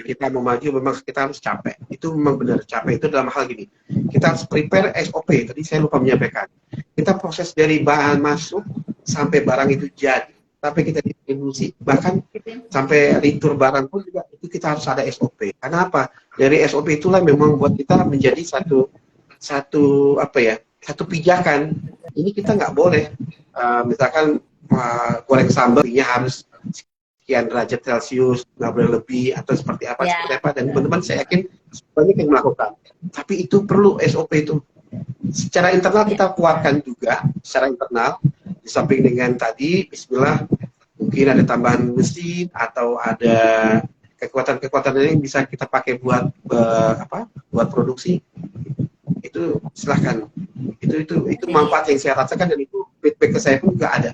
kita mau maju memang kita harus capek. Itu memang benar capek itu dalam hal gini. Kita harus prepare SOP. Tadi saya lupa menyampaikan. Kita proses dari bahan masuk sampai barang itu jadi, sampai kita distribusi, bahkan sampai retur barang pun juga itu kita harus ada SOP. Karena apa? Dari SOP itulah memang buat kita menjadi satu pijakan. Ini kita nggak boleh misalkan goreng sambalnya harus sekian derajat Celcius, nggak boleh lebih atau seperti apa. Dan teman-teman saya yakin banyak yang melakukan. Tapi itu perlu SOP itu. Secara internal kita kuatkan juga secara internal, di samping dengan tadi Bismillah mungkin ada tambahan mesin atau ada kekuatan-kekuatan yang bisa kita pakai buat produksi, itu silahkan. Itu manfaat yang saya rasakan dan itu feedback ke saya pun juga ada,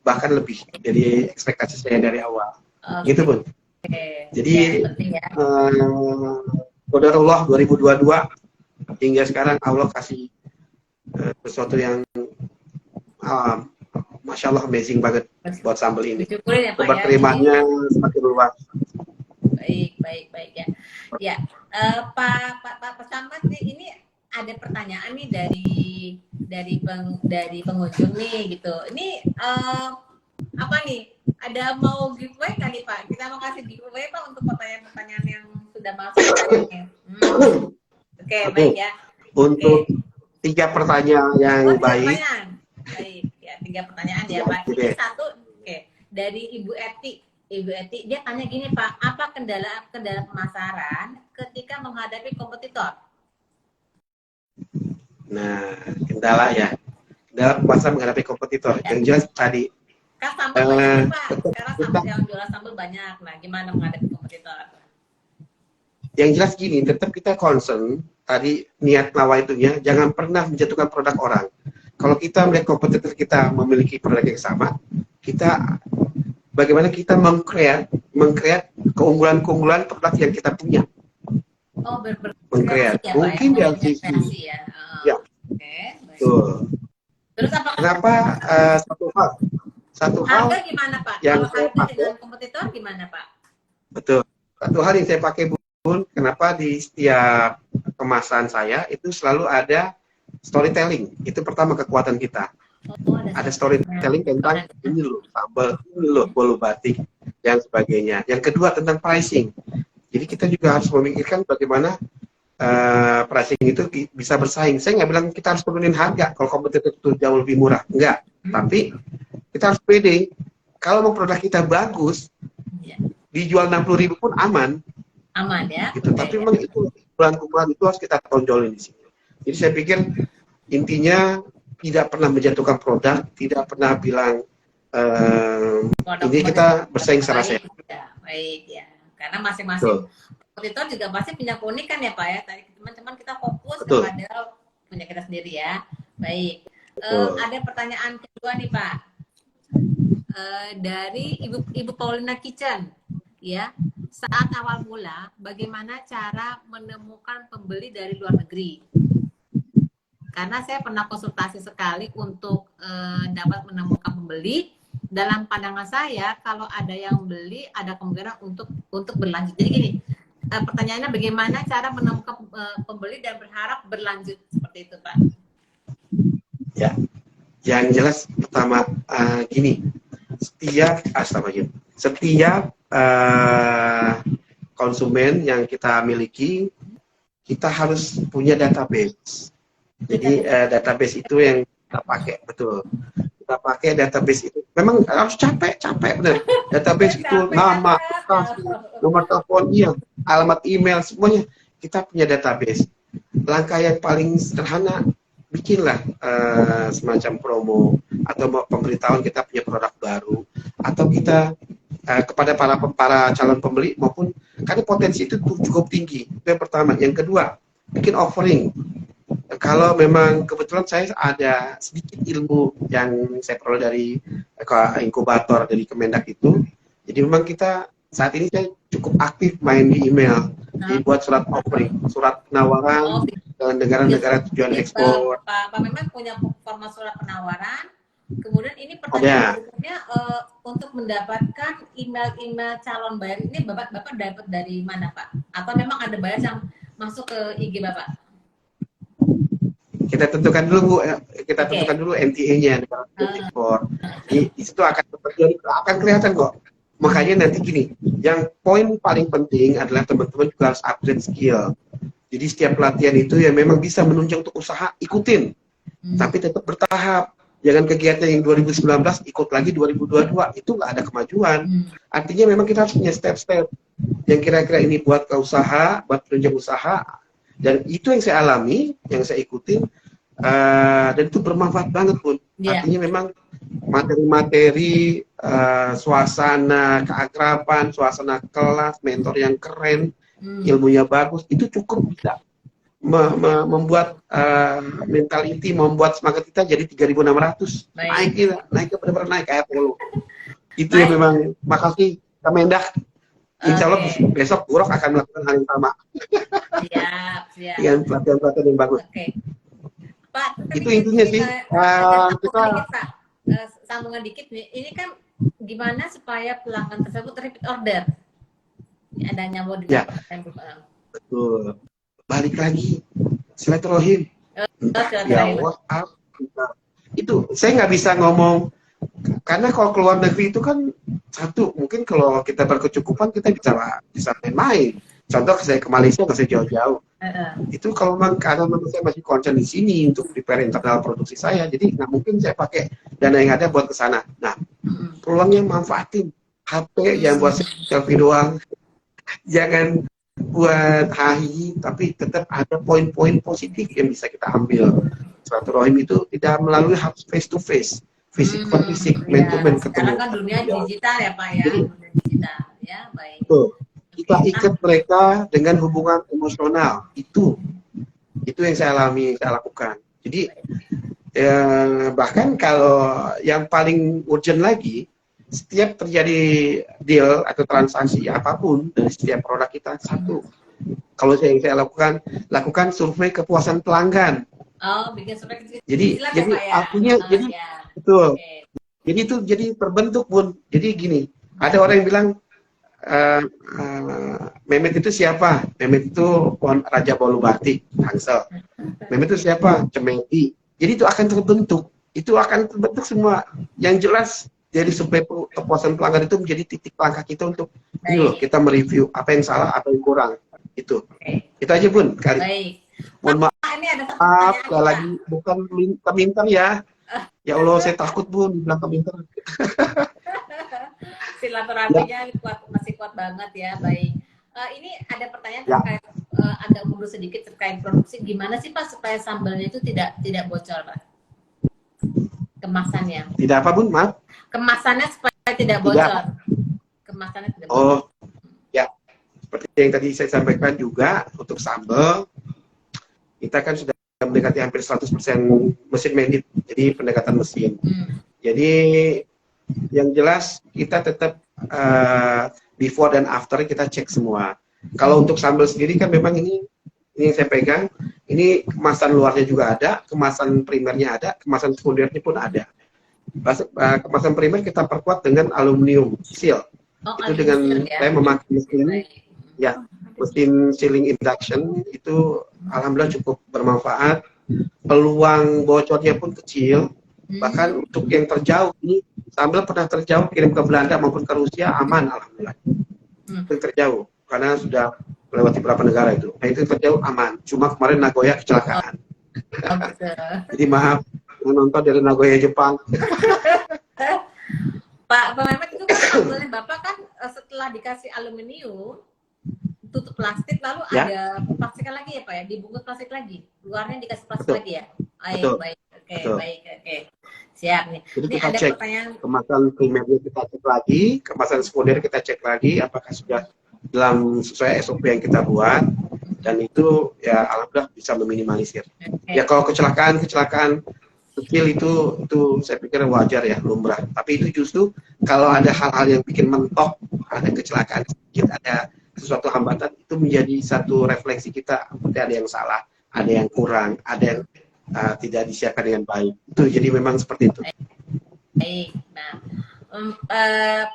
bahkan lebih dari ekspektasi saya dari awal. Gitu Pun. Jadi qadarullah 2022 hingga sekarang Allah kasih sesuatu yang Masya Allah amazing banget buat sambal ini. Terimanya semakin luas.
Baik ya. Ya, Pak Slamet ini ada pertanyaan nih dari pengunjung nih gitu. Ini apa nih? Ada mau giveaway kan nih Pak? Kita mau kasih giveaway Pak untuk pertanyaan-pertanyaan yang sudah masuk tadi. Oke, baik ya.
Untuk 3 pertanyaan yang baik.
Baik, ya 3 pertanyaan ya Pak. Ini satu, dari Ibu Eti. Ibu Eti, dia tanya gini Pak, apa kendala pemasaran ketika menghadapi kompetitor?
Nah, kendala ya. Kendala pemasaran menghadapi kompetitor.
Ya.
Yang jelas tadi.
Kan sambal banyak Pak. Sekarang yang jualan sambal banyak. Nah, gimana menghadapi kompetitor?
Yang jelas gini, tetap kita concern tadi niat nawa itunya, jangan pernah menjatuhkan produk orang. Kalau kita melihat kompetitor kita memiliki produk yang sama, kita bagaimana kita mengcreate keunggulan-keunggulan produk yang kita punya.
Oh,
mengcreate.
Ya,
mungkin
ya?
dari sisi
ya.
Ya.
Okay.
Betul.
Terus apa?
Kenapa satu hal
harga gimana Pak?
Yang
kalau harga dengan kompetitor gimana Pak?
Betul. Satu hal yang saya pakai Bun, kenapa di setiap kemasan saya itu selalu ada storytelling. Itu pertama kekuatan kita. Ada storytelling tentang ini loh sambal, ini loh bolu batik dan sebagainya. Yang kedua tentang pricing. Jadi kita juga harus memikirkan bagaimana pricing itu bisa bersaing. Saya nggak bilang kita harus turunin harga kalau kompetitor itu jauh lebih murah, enggak. Tapi kita harus pede. Kalau mau produk kita bagus, dijual 60.000 pun aman
ya.
Gitu. Tapi memang itu kumpulan itu harus kita tonjolin di sini. Jadi saya pikir intinya tidak pernah menjatuhkan produk, tidak pernah bilang ini kita bersaing secara sehat.
Baik ya, karena masing-masing kompetitor juga pasti punya keunikan ya Pak ya. Tadi teman-teman kita fokus kepada punya kita sendiri ya. Baik. Ada pertanyaan kedua nih Pak. Dari Ibu Paulina Kitchen ya. Saat awal mula, bagaimana cara menemukan pembeli dari luar negeri? Karena saya pernah konsultasi sekali untuk dapat menemukan pembeli. Dalam pandangan saya, kalau ada yang beli, ada kemungkinan untuk berlanjut. Jadi gini, pertanyaannya bagaimana cara menemukan pembeli dan berharap berlanjut seperti itu, Pak?
Ya, yang jelas pertama gini, setiap konsumen yang kita miliki, kita harus punya database. Jadi database itu yang kita pakai, betul. Kita pakai database itu. Memang harus capek benar. Database itu nama, nomor telepon, iya, alamat email, semuanya. Kita punya database. Langkah yang paling sederhana, bikinlah semacam promo atau pemberitahuan kita punya produk baru, atau kita kepada para calon pembeli maupun karena potensi itu cukup tinggi. Itu yang pertama. Yang kedua, bikin offering. Kalau memang kebetulan saya ada sedikit ilmu yang saya peroleh dari inkubator dari Kemendak itu, jadi memang kita saat ini saya cukup aktif main di email, dibuat surat offering, surat penawaran ke negara-negara tujuan ekspor.
Pak memang punya format surat penawaran. Kemudian ini pertanyaan berikutnya, untuk mendapatkan email calon buyer ini Bapak dapat dari mana Pak? Atau memang ada buyer yang masuk ke IG Bapak?
Kita tentukan dulu Bu, tentukan dulu NTA-nya ekspor. Di situ akan kelihatan kok. Makanya nanti gini, yang poin paling penting adalah teman-teman juga harus upgrade skill. Jadi setiap pelatihan itu yang memang bisa menunjang untuk usaha, ikutin. Tapi tetap bertahap. Jangan kegiatan yang 2019 ikut lagi 2022, itu nggak ada kemajuan. Artinya memang kita harus punya step-step yang kira-kira ini buat ke usaha, buat penunjang usaha. Dan itu yang saya alami, yang saya ikutin, dan itu bermanfaat banget pun. Artinya memang materi-materi, suasana keakraban, suasana kelas, mentor yang keren, ilmunya bagus, itu cukup bisa membuat mentality, membuat semangat kita jadi 3.600. Naik benar-benar naik kayak polo. Itu yang memang, makasih Kemendak. Insya Allah besok Burok akan melakukan hal yang sama. Siap. Dengan pelatihan-pelatihan yang bagus.
Pak,
itu intinya sih.
Kita sambungan dikit nih. Ini kan gimana supaya pelanggan tersebut repeat order? Ada nyambung di
betul. Balik lagi silaturahim. Ya Allah, itu saya nggak bisa ngomong karena kalau keluar negeri itu kan satu, mungkin kalau kita berkecukupan kita bisa main. Contoh saya ke Malaysia nggak saya jauh-jauh. Itu kalau memang karena saya masih concern di sini untuk prepare internal produksi saya, jadi nggak mungkin saya pakai dana yang ada buat ke sana. Nah, Pulangnya manfaatin HP, jangan buat selfie doang, jangan buat hahi, tapi tetap ada poin-poin positif yang bisa kita ambil. Silaturahim itu tidak melalui harus face to face, fisik ke fisik, man to man
Sekarang
ketemu.
kan dunia digital ya Pak ya,
Jadi
dunia digital ya, baik.
betul, kita
Oke.
ikat mereka dengan hubungan emosional. Itu yang saya alami, saya lakukan. Jadi bahkan kalau yang paling urgent lagi, setiap terjadi deal atau transaksi apapun dari setiap produk kita, satu, kalau saya lakukan survei kepuasan pelanggan.
Oh, bikin survei kecil
Jadi
ya Pak ya.
artinya jadi
Ya.
betul.
Oke.
Jadi itu jadi terbentuk Bun. Jadi gini, ada orang yang bilang Mehmet itu siapa? Mehmet itu Raja Bolubatik, Tangsel. Mehmet itu siapa? Cemeti. Jadi itu akan terbentuk. Itu akan terbentuk semua. Yang jelas dari survei kepuasan pelanggan itu menjadi titik langkah kita untuk ini loh, kita mereview apa yang salah, apa yang kurang. Itu. Itu aja Bun kali.
Baik.
Mohon
Ini ada satu
maaf,
pertanyaan,
lagi bukan keminter ya. Ya Allah, saya takut Bun bilang keminter.
Silaturahminya masih kuat banget ya, baik. Ini ada pertanyaan terkait agak mundur sedikit terkait produksi. Gimana sih Pak supaya sambalnya itu tidak bocor Pak? Kemasannya.
Tidak apa Bun, maaf.
Kemasannya supaya tidak bocor. Kemasannya tidak bocor.
Oh, ya. Seperti yang tadi saya sampaikan juga, untuk sambal, kita kan sudah mendekati hampir 100% mesin made, jadi pendekatan mesin. Jadi, yang jelas kita tetap before dan after kita cek semua. Kalau untuk sambal sendiri kan memang ini yang saya pegang, ini kemasan luarnya juga ada, kemasan primernya ada, kemasan sekundernya pun ada. Kemasan primer kita perkuat dengan aluminium seal. Itu dengan saya memakai mesin, ya, mesin sealing induction itu alhamdulillah cukup bermanfaat. Peluang bocornya pun kecil. Bahkan untuk yang terjauh ini, sambal pernah terjauh kirim ke Belanda maupun ke Rusia aman alhamdulillah. Itu terjauh karena sudah melewati beberapa negara itu. Nah itu terjauh aman. Cuma kemarin Nagoya kecelakaan. Jadi maaf menonton dari Nagoya Jepang.
Pak Mehmet itu kan Bapak kan setelah dikasih aluminium tutup plastik lalu ada plastiknya lagi ya Pak ya, dibungkus plastik lagi, luarnya dikasih plastik lagi ya. Baik. Oke. Siap nih.
Jadi
ini
kita
ada
cek
pertanyaan.
Kemasan primernya kita cek lagi, kemasan sekunder kita cek lagi apakah sudah dalam sesuai SOP yang kita buat, dan itu ya alhamdulillah bisa meminimalisir. Ya kalau kecelakaan kecil itu saya pikir wajar ya, lumrah. Tapi itu justru kalau ada hal-hal yang bikin mentok, ada kecelakaan sedikit, ada sesuatu hambatan, itu menjadi satu refleksi kita, seperti ada yang salah, ada yang kurang, ada yang tidak disiapkan dengan baik. Itu jadi memang seperti itu.
Baik. Nah,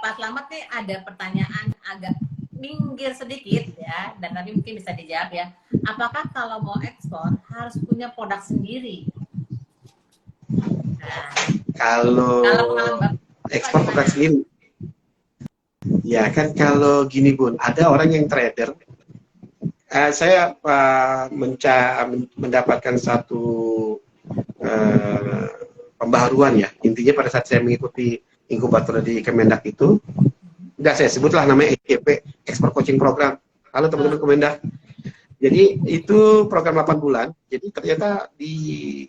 Pak Slamet nih ada pertanyaan agak minggir sedikit ya, dan tapi mungkin bisa dijawab ya. Apakah kalau mau ekspor harus punya produk sendiri? Nah, kalau
ekspor produk sendiri, ya kan kalau gini Bun, ada orang yang trader. Saya mendapatkan satu pembaharuan ya. Intinya pada saat saya mengikuti inkubator di Kemendak itu, enggak saya sebutlah namanya ECP, Export Coaching Program. Halo teman-teman Kemendak. Jadi itu program 8 bulan. Jadi ternyata di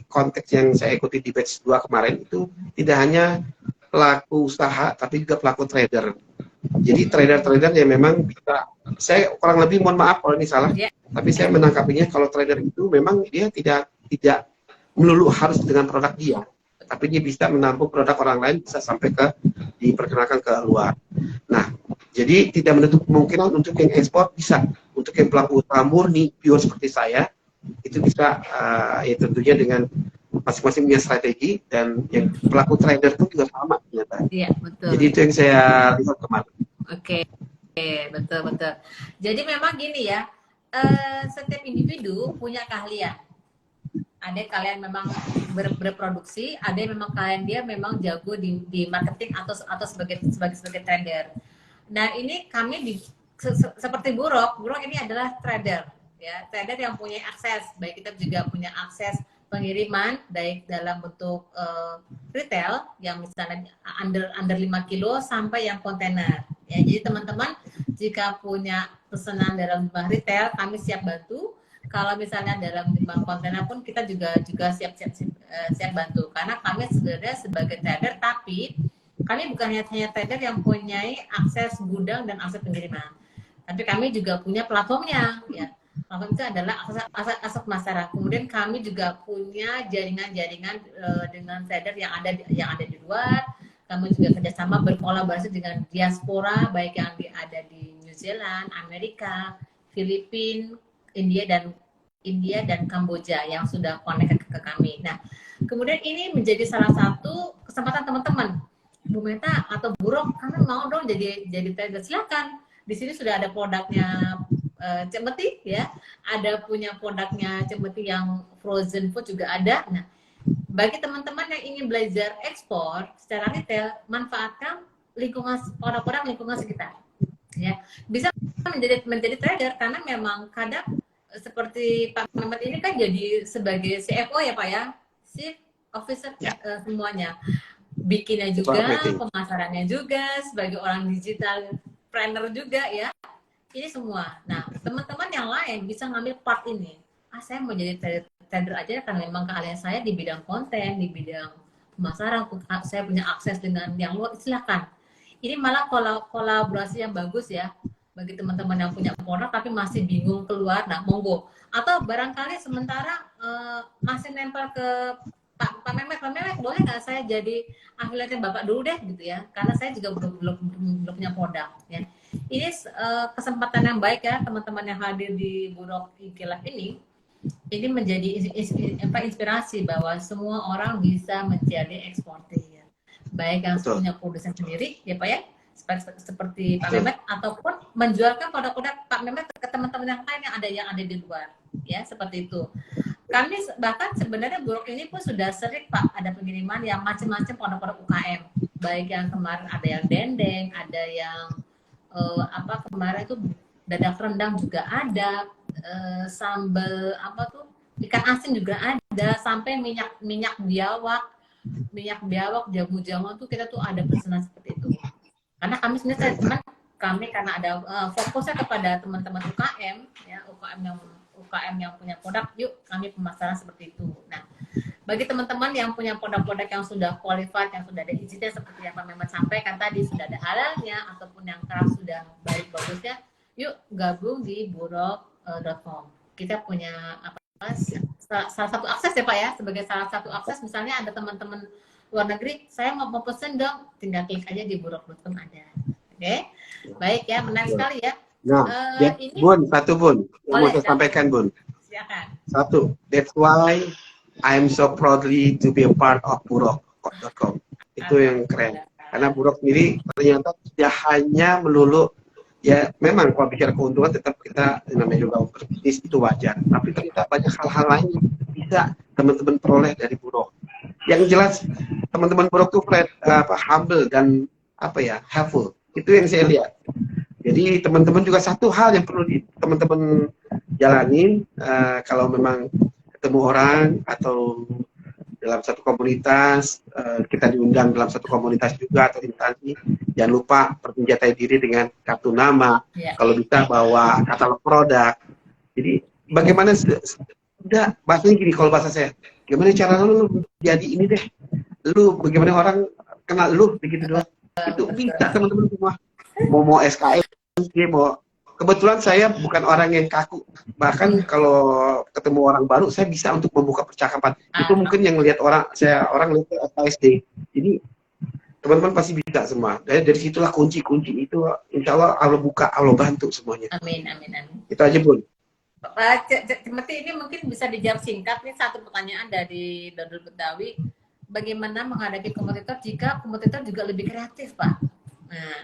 konteks yang saya ikuti di batch 2 kemarin itu tidak hanya pelaku usaha tapi juga pelaku trader. Jadi trader-trader yang memang bisa, saya kurang lebih mohon maaf kalau ini salah, tapi saya menangkapinya kalau trader itu memang dia tidak melulu harus dengan produk dia, tapi dia bisa menampung produk orang lain, bisa sampai ke diperkenalkan ke luar. Nah, jadi tidak menutup kemungkinan untuk yang ekspor bisa, untuk yang pelaku usaha murni pure seperti saya itu bisa ya tentunya dengan masing-masing punya strategi, dan yang pelaku trader pun juga sama ternyata.
Iya, betul.
Jadi itu yang saya lihat kemarin.
Oke, betul. Jadi memang gini ya, setiap individu punya keahlian. Ada kalian memang berproduksi, ada yang memang kalian dia memang jago di marketing atau sebagai trader. Nah ini kami seperti Buruk ini adalah trader, ya trader yang punya akses. Baik kita juga punya akses pengiriman baik dalam bentuk retail yang misalnya under 5 kilo sampai yang kontainer. Ya, jadi teman-teman jika punya pesanan dalam jumlah retail, kami siap bantu. Kalau misalnya dalam jumlah kontainer pun kita juga siap bantu. Karena kami sebenarnya sebagai trader, tapi kami bukan hanya trader yang punya akses gudang dan akses pengiriman, tapi kami juga punya platformnya. Ya, platform itu adalah akses masyarakat. Kemudian kami juga punya jaringan-jaringan dengan trader yang ada di luar. Kami juga kerjasama berkolaborasi dengan diaspora, baik yang ada di New Zealand, Amerika, Filipina, India dan Kamboja yang sudah connect ke kami. Nah, kemudian ini menjadi salah satu kesempatan teman-teman, Bu Meta atau Buruk, karena mau dong jadi trader, silakan. Di sini sudah ada produknya Cemeti, ya, ada punya produknya Cemeti yang frozen food juga ada. Nah, bagi teman-teman yang ingin belajar ekspor secara retail, manfaatkan lingkungan orang-orang lingkungan sekitar. Ya, bisa menjadi trader karena memang kadang seperti Pak Mehmet ini kan jadi sebagai CFO ya Pak ya, Chief Officer ya. Semuanya, bikinnya juga, pemasarannya juga, sebagai orang digital trainer juga ya, ini semua. Nah, teman-teman yang lain bisa ngambil part ini. Saya mau jadi trader aja karena memang keahlian saya di bidang konten, di bidang pemasaran, saya punya akses dengan yang luar, silakan. Ini malah kolaborasi yang bagus ya bagi teman-teman yang punya produk tapi masih bingung keluar, nah monggo. Atau barangkali sementara masih nempel ke Pak Mehmet, boleh nggak saya jadi afiliatnya Bapak dulu deh gitu ya, karena saya juga belum punya produk ya. Ini kesempatan yang baik ya teman-teman yang hadir di Buruk Ikhtilaf ini menjadi inspirasi bahwa semua orang bisa menjadi eksportir ya. Baik yang punya produsen sendiri ya Pak ya, seperti Pak Mehmet, ataupun menjualkan produk-produk Pak Mehmet ke teman-teman yang lain yang ada di luar ya, seperti itu. Kami bahkan sebenarnya Buruk ini pun sudah sering Pak ada pengiriman yang macam-macam produk-produk UKM, baik yang kemarin ada yang dendeng, ada yang kemarin itu dadak rendang juga ada, sambal ikan asin juga ada, sampai minyak biawak, jamu-jamu tuh kita tuh ada pesanan seperti itu. Karena kami sebenarnya karena ada fokusnya kepada teman-teman UKM ya, UKM yang punya produk, yuk kami pemasaran seperti itu. Nah, bagi teman-teman yang punya produk-produk yang sudah qualified, yang sudah ada izinnya seperti yang Pak Mehmet sampaikan tadi, sudah ada halalnya ataupun yang keras sudah baik bagusnya, yuk gabung di buruk.com. Kita punya salah satu akses ya Pak ya, sebagai salah satu akses. Misalnya ada teman-teman luar negeri, saya mau pesen dong, tinggal klik aja di buruk.com ada. Oke, baik ya, menarik sekali ya.
Nah, ini Bun, yang mau saya sampaikan Bun.
Silakan.
Satu, that's why I'm so proudly to be a part of buruk.com. Itu yang keren. Karena Buruk sendiri ternyata tidak hanya melulu, ya memang kalau bicara keuntungan tetap kita namanya juga berbisnis itu wajar. Tapi ternyata banyak hal-hal lain yang bisa teman-teman peroleh dari Buruk. Yang jelas teman-teman Buruk itu humble dan helpful. Itu yang saya lihat. Jadi teman-teman juga satu hal yang perlu teman-teman jalani kalau memang ketemu orang atau dalam satu komunitas, kita diundang dalam satu komunitas juga atau instansi, jangan lupa persenjatai diri dengan kartu nama, kalau bisa bawa katalog produk. Jadi bagaimana udah bahasanya gini, kalau bahasa saya, gimana cara lu jadi ini deh, lu bagaimana orang kenal lu begitu doang, itu bisa teman-teman semua. Mau SKM, mau. Kebetulan saya bukan orang yang kaku. Bahkan kalau ketemu orang baru, saya bisa untuk membuka percakapan. Itu mungkin yang lihat orang lihat SD. Jadi teman-teman pasti bisa semua. Dari situlah kunci itu, insya Allah Allah buka, Allah bantu semuanya.
Amin.
Itu aja Bun.
Pak Cemeti, ini mungkin bisa dijawab singkat. Ini satu pertanyaan dari Dodol Betawi. Bagaimana menghadapi kompetitor jika kompetitor juga lebih kreatif, Pak? Nah,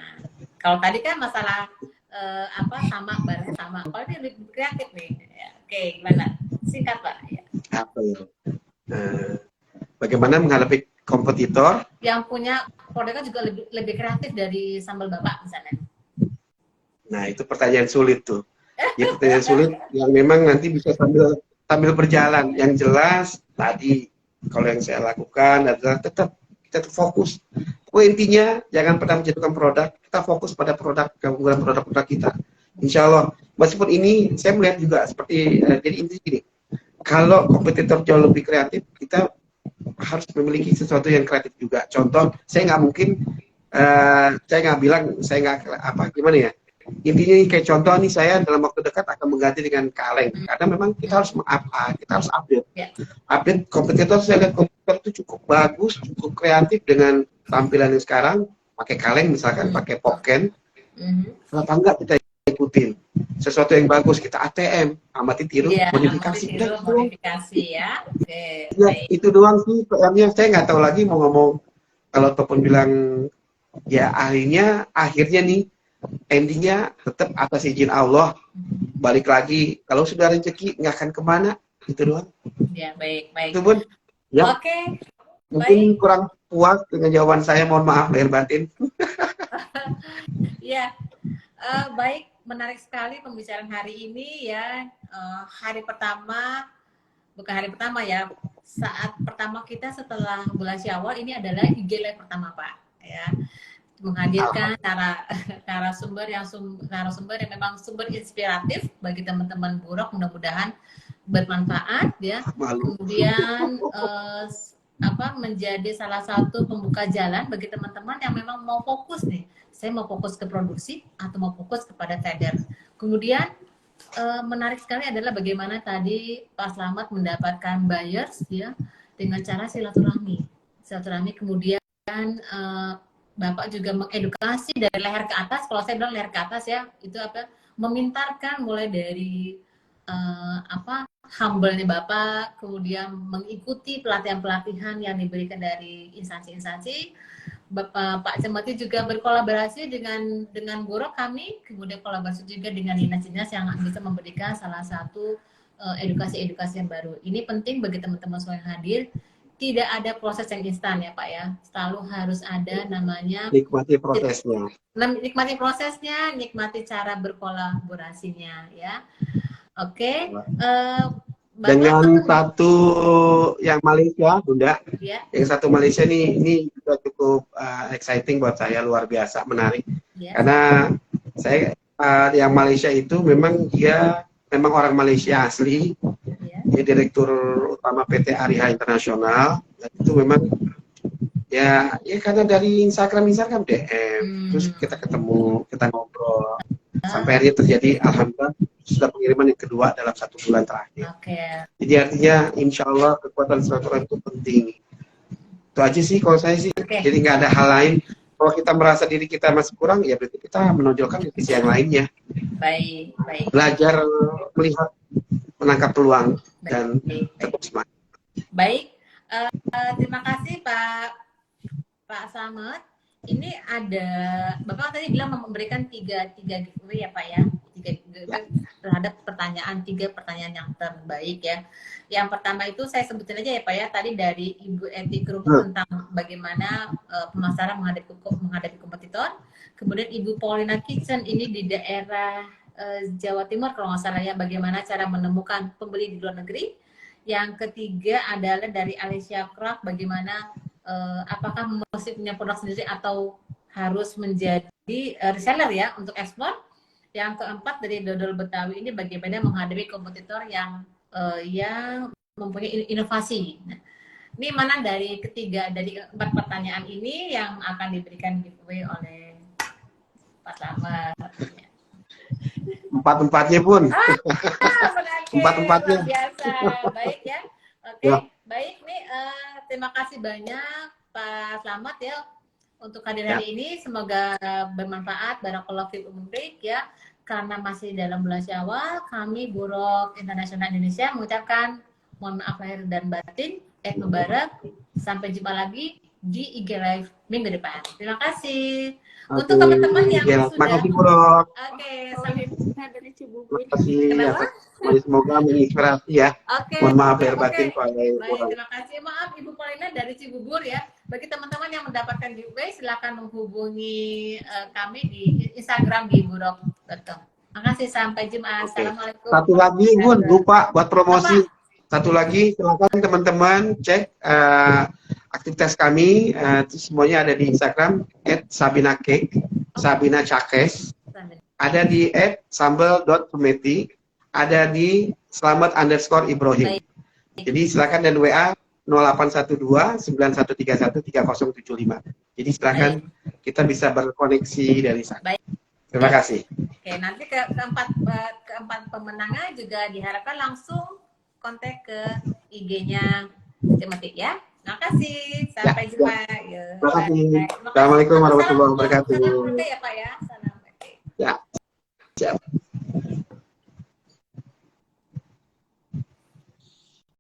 kalau tadi kan masalah barangnya sama. Kalau ini lebih kreatif nih, ya. Oke, gimana? Singkat Pak. Ya.
Bagaimana menghadapi kompetitor
yang punya produknya juga lebih kreatif dari sambal Bapak misalnya?
Nah, itu pertanyaan sulit tuh. Itu pertanyaan sulit yang memang nanti bisa sambil berjalan. Yang jelas tadi kalau yang saya lakukan adalah tetap kita fokus. Intinya jangan pernah menjatuhkan produk, kita fokus pada produk, keunggulan produk-produk kita. Insya Allah, meskipun ini saya melihat juga seperti jadi intinya gini, kalau kompetitor jauh lebih kreatif, kita harus memiliki sesuatu yang kreatif juga. Contoh, saya nggak mungkin, saya nggak bilang, saya nggak apa gimana ya. Intinya kayak contoh nih, saya dalam waktu dekat akan mengganti dengan kaleng, karena memang kita harus kita harus update. Update kompetitor, saya lihat kompetitor itu cukup bagus, cukup kreatif dengan tampilan yang sekarang, pakai kaleng misalkan, pakai popken. Kenapa enggak kita ikutin sesuatu yang bagus, kita ATM, amati tiru, modifikasi.
Modifikasi ya.
Ya, itu doang sih PR-nya. Saya nggak tahu lagi mau ngomong. Kalau Topon bilang ya akhirnya nih endingnya tetap atas izin Allah. Balik lagi, kalau sudah rezeki nggak akan kemana, itu doang.
Ya, baik.
Itu Bun. Ya.
Oke.
Mungkin kurang puas dengan jawaban saya, mohon maaf lahir batin.
Ya, baik, menarik sekali pembicaraan hari ini ya. Hari pertama, bukan hari pertama ya, saat pertama kita setelah bulan Syawal ini adalah IG Live pertama Pak ya, menghadirkan narasumber yang memang sumber inspiratif bagi teman-teman Buruk, mudah-mudahan bermanfaat ya. Kemudian menjadi salah satu pembuka jalan bagi teman-teman yang memang mau fokus nih, saya mau fokus ke produksi atau mau fokus kepada trader. Kemudian menarik sekali adalah bagaimana tadi Pak Slamet mendapatkan buyers ya dengan cara silaturahmi. Kemudian Bapak juga mengedukasi dari leher ke atas. Kalau saya bilang leher ke atas ya, itu memintarkan mulai dari humble-nya Bapak, kemudian mengikuti pelatihan-pelatihan yang diberikan dari instansi-instansi. Pak Cemati juga berkolaborasi dengan Buruk kami, kemudian kolaborasi juga dengan dinas-dinas yang bisa memberikan salah satu edukasi-edukasi yang baru. Ini penting bagi teman-teman semua yang hadir. Tidak ada proses yang instan ya Pak ya. Selalu harus ada namanya
nikmati prosesnya.
Nikmati prosesnya, nikmati cara berkolaborasinya ya. Oke.
Dengan satu yang Malaysia, Bunda.
Ya.
Yang satu Malaysia ini juga cukup exciting buat saya, luar biasa, menarik. Ya. Karena saya yang Malaysia itu memang dia memang orang Malaysia asli. Dia direktur utama PT Ariha Internasional, dan itu memang ya karena dari Instagram DM, terus kita ketemu, kita ngobrol, sampai akhirnya terjadi alhamdulillah sudah pengiriman yang kedua dalam 1 bulan terakhir. Jadi artinya insya Allah kekuatan silaturahmi itu penting. Itu aja sih kalau saya sih. Jadi nggak ada hal lain. Kalau kita merasa diri kita masih kurang, ya berarti kita menonjolkan divisi yang lainnya.
Baik.
Belajar melihat, menangkap peluang dan tetap semangat.
Baik, terima kasih Pak Slamet. Ini ada Bapak tadi bilang memberikan tiga giveaway ya Pak ya, terhadap tiga pertanyaan yang terbaik ya. Yang pertama itu saya sebutin aja ya Pak ya, tadi dari Ibu Eti Kerupuk tentang bagaimana pemasaran menghadapi kompetitor. Kemudian Ibu Paulina Kitchen ini di daerah Jawa Timur kalau nggak salah ya, bagaimana cara menemukan pembeli di luar negeri. Yang ketiga adalah dari Alicia Craft, bagaimana apakah mesti punya produk sendiri atau harus menjadi reseller ya untuk ekspor. Yang keempat dari Dodol Betawi ini bagaimana menghadapi kompetitor yang mempunyai inovasi. Nah, ini mana dari dari 4 pertanyaan ini yang akan diberikan giveaway oleh Pak Slamet?
Empat-empatnya pun. Empat-empatnya.
Biasa. Baik ya. Oke. Ya. Baik nih. Terima kasih banyak Pak Slamet ya untuk hadir hari ini. Semoga bermanfaat. Barakallahu fiikum ya. Karena masih dalam bulan Syawal, kami Buruk Internasional Indonesia mengucapkan mohon maaf lahir dan batin. Eid Mubarak. Sampai jumpa lagi di IG Live minggu depan. Terima kasih. Untuk teman-teman yang sudah.
Makasih Buruk.
Sampai
dari Cibubur.
Makasih. Semoga menginspirasi ya. Mohon maaf lahir batin.
Baik, terima kasih. Maaf Ibu Paulina dari Cibubur ya. Bagi teman-teman yang mendapatkan giveaway, silakan menghubungi kami di Instagram di buruk.com. Makasih, sampai jumpa. Assalamualaikum.
Satu lagi Bun, lupa buat promosi. Satu lagi, silakan teman-teman cek aktivitas kami, semuanya ada di Instagram @sabinacake, Sabina Cakes, ada di @sambal.sumeti, ada di selamat_Ibrahim.
Baik.
Jadi silakan dan WA 0812 9131 3075. Jadi silakan kita bisa berkoneksi dari sana.
Baik.
Terima kasih.
Oke, nanti keempat pemenangnya juga diharapkan langsung kontak ke IG-nya Cemeti ya. Terima kasih. Sampai jumpa.
Terima kasih. Assalamualaikum warahmatullahi wabarakatuh.
Salam keluarga ya Pak ya. Salam.
Ya. Siap.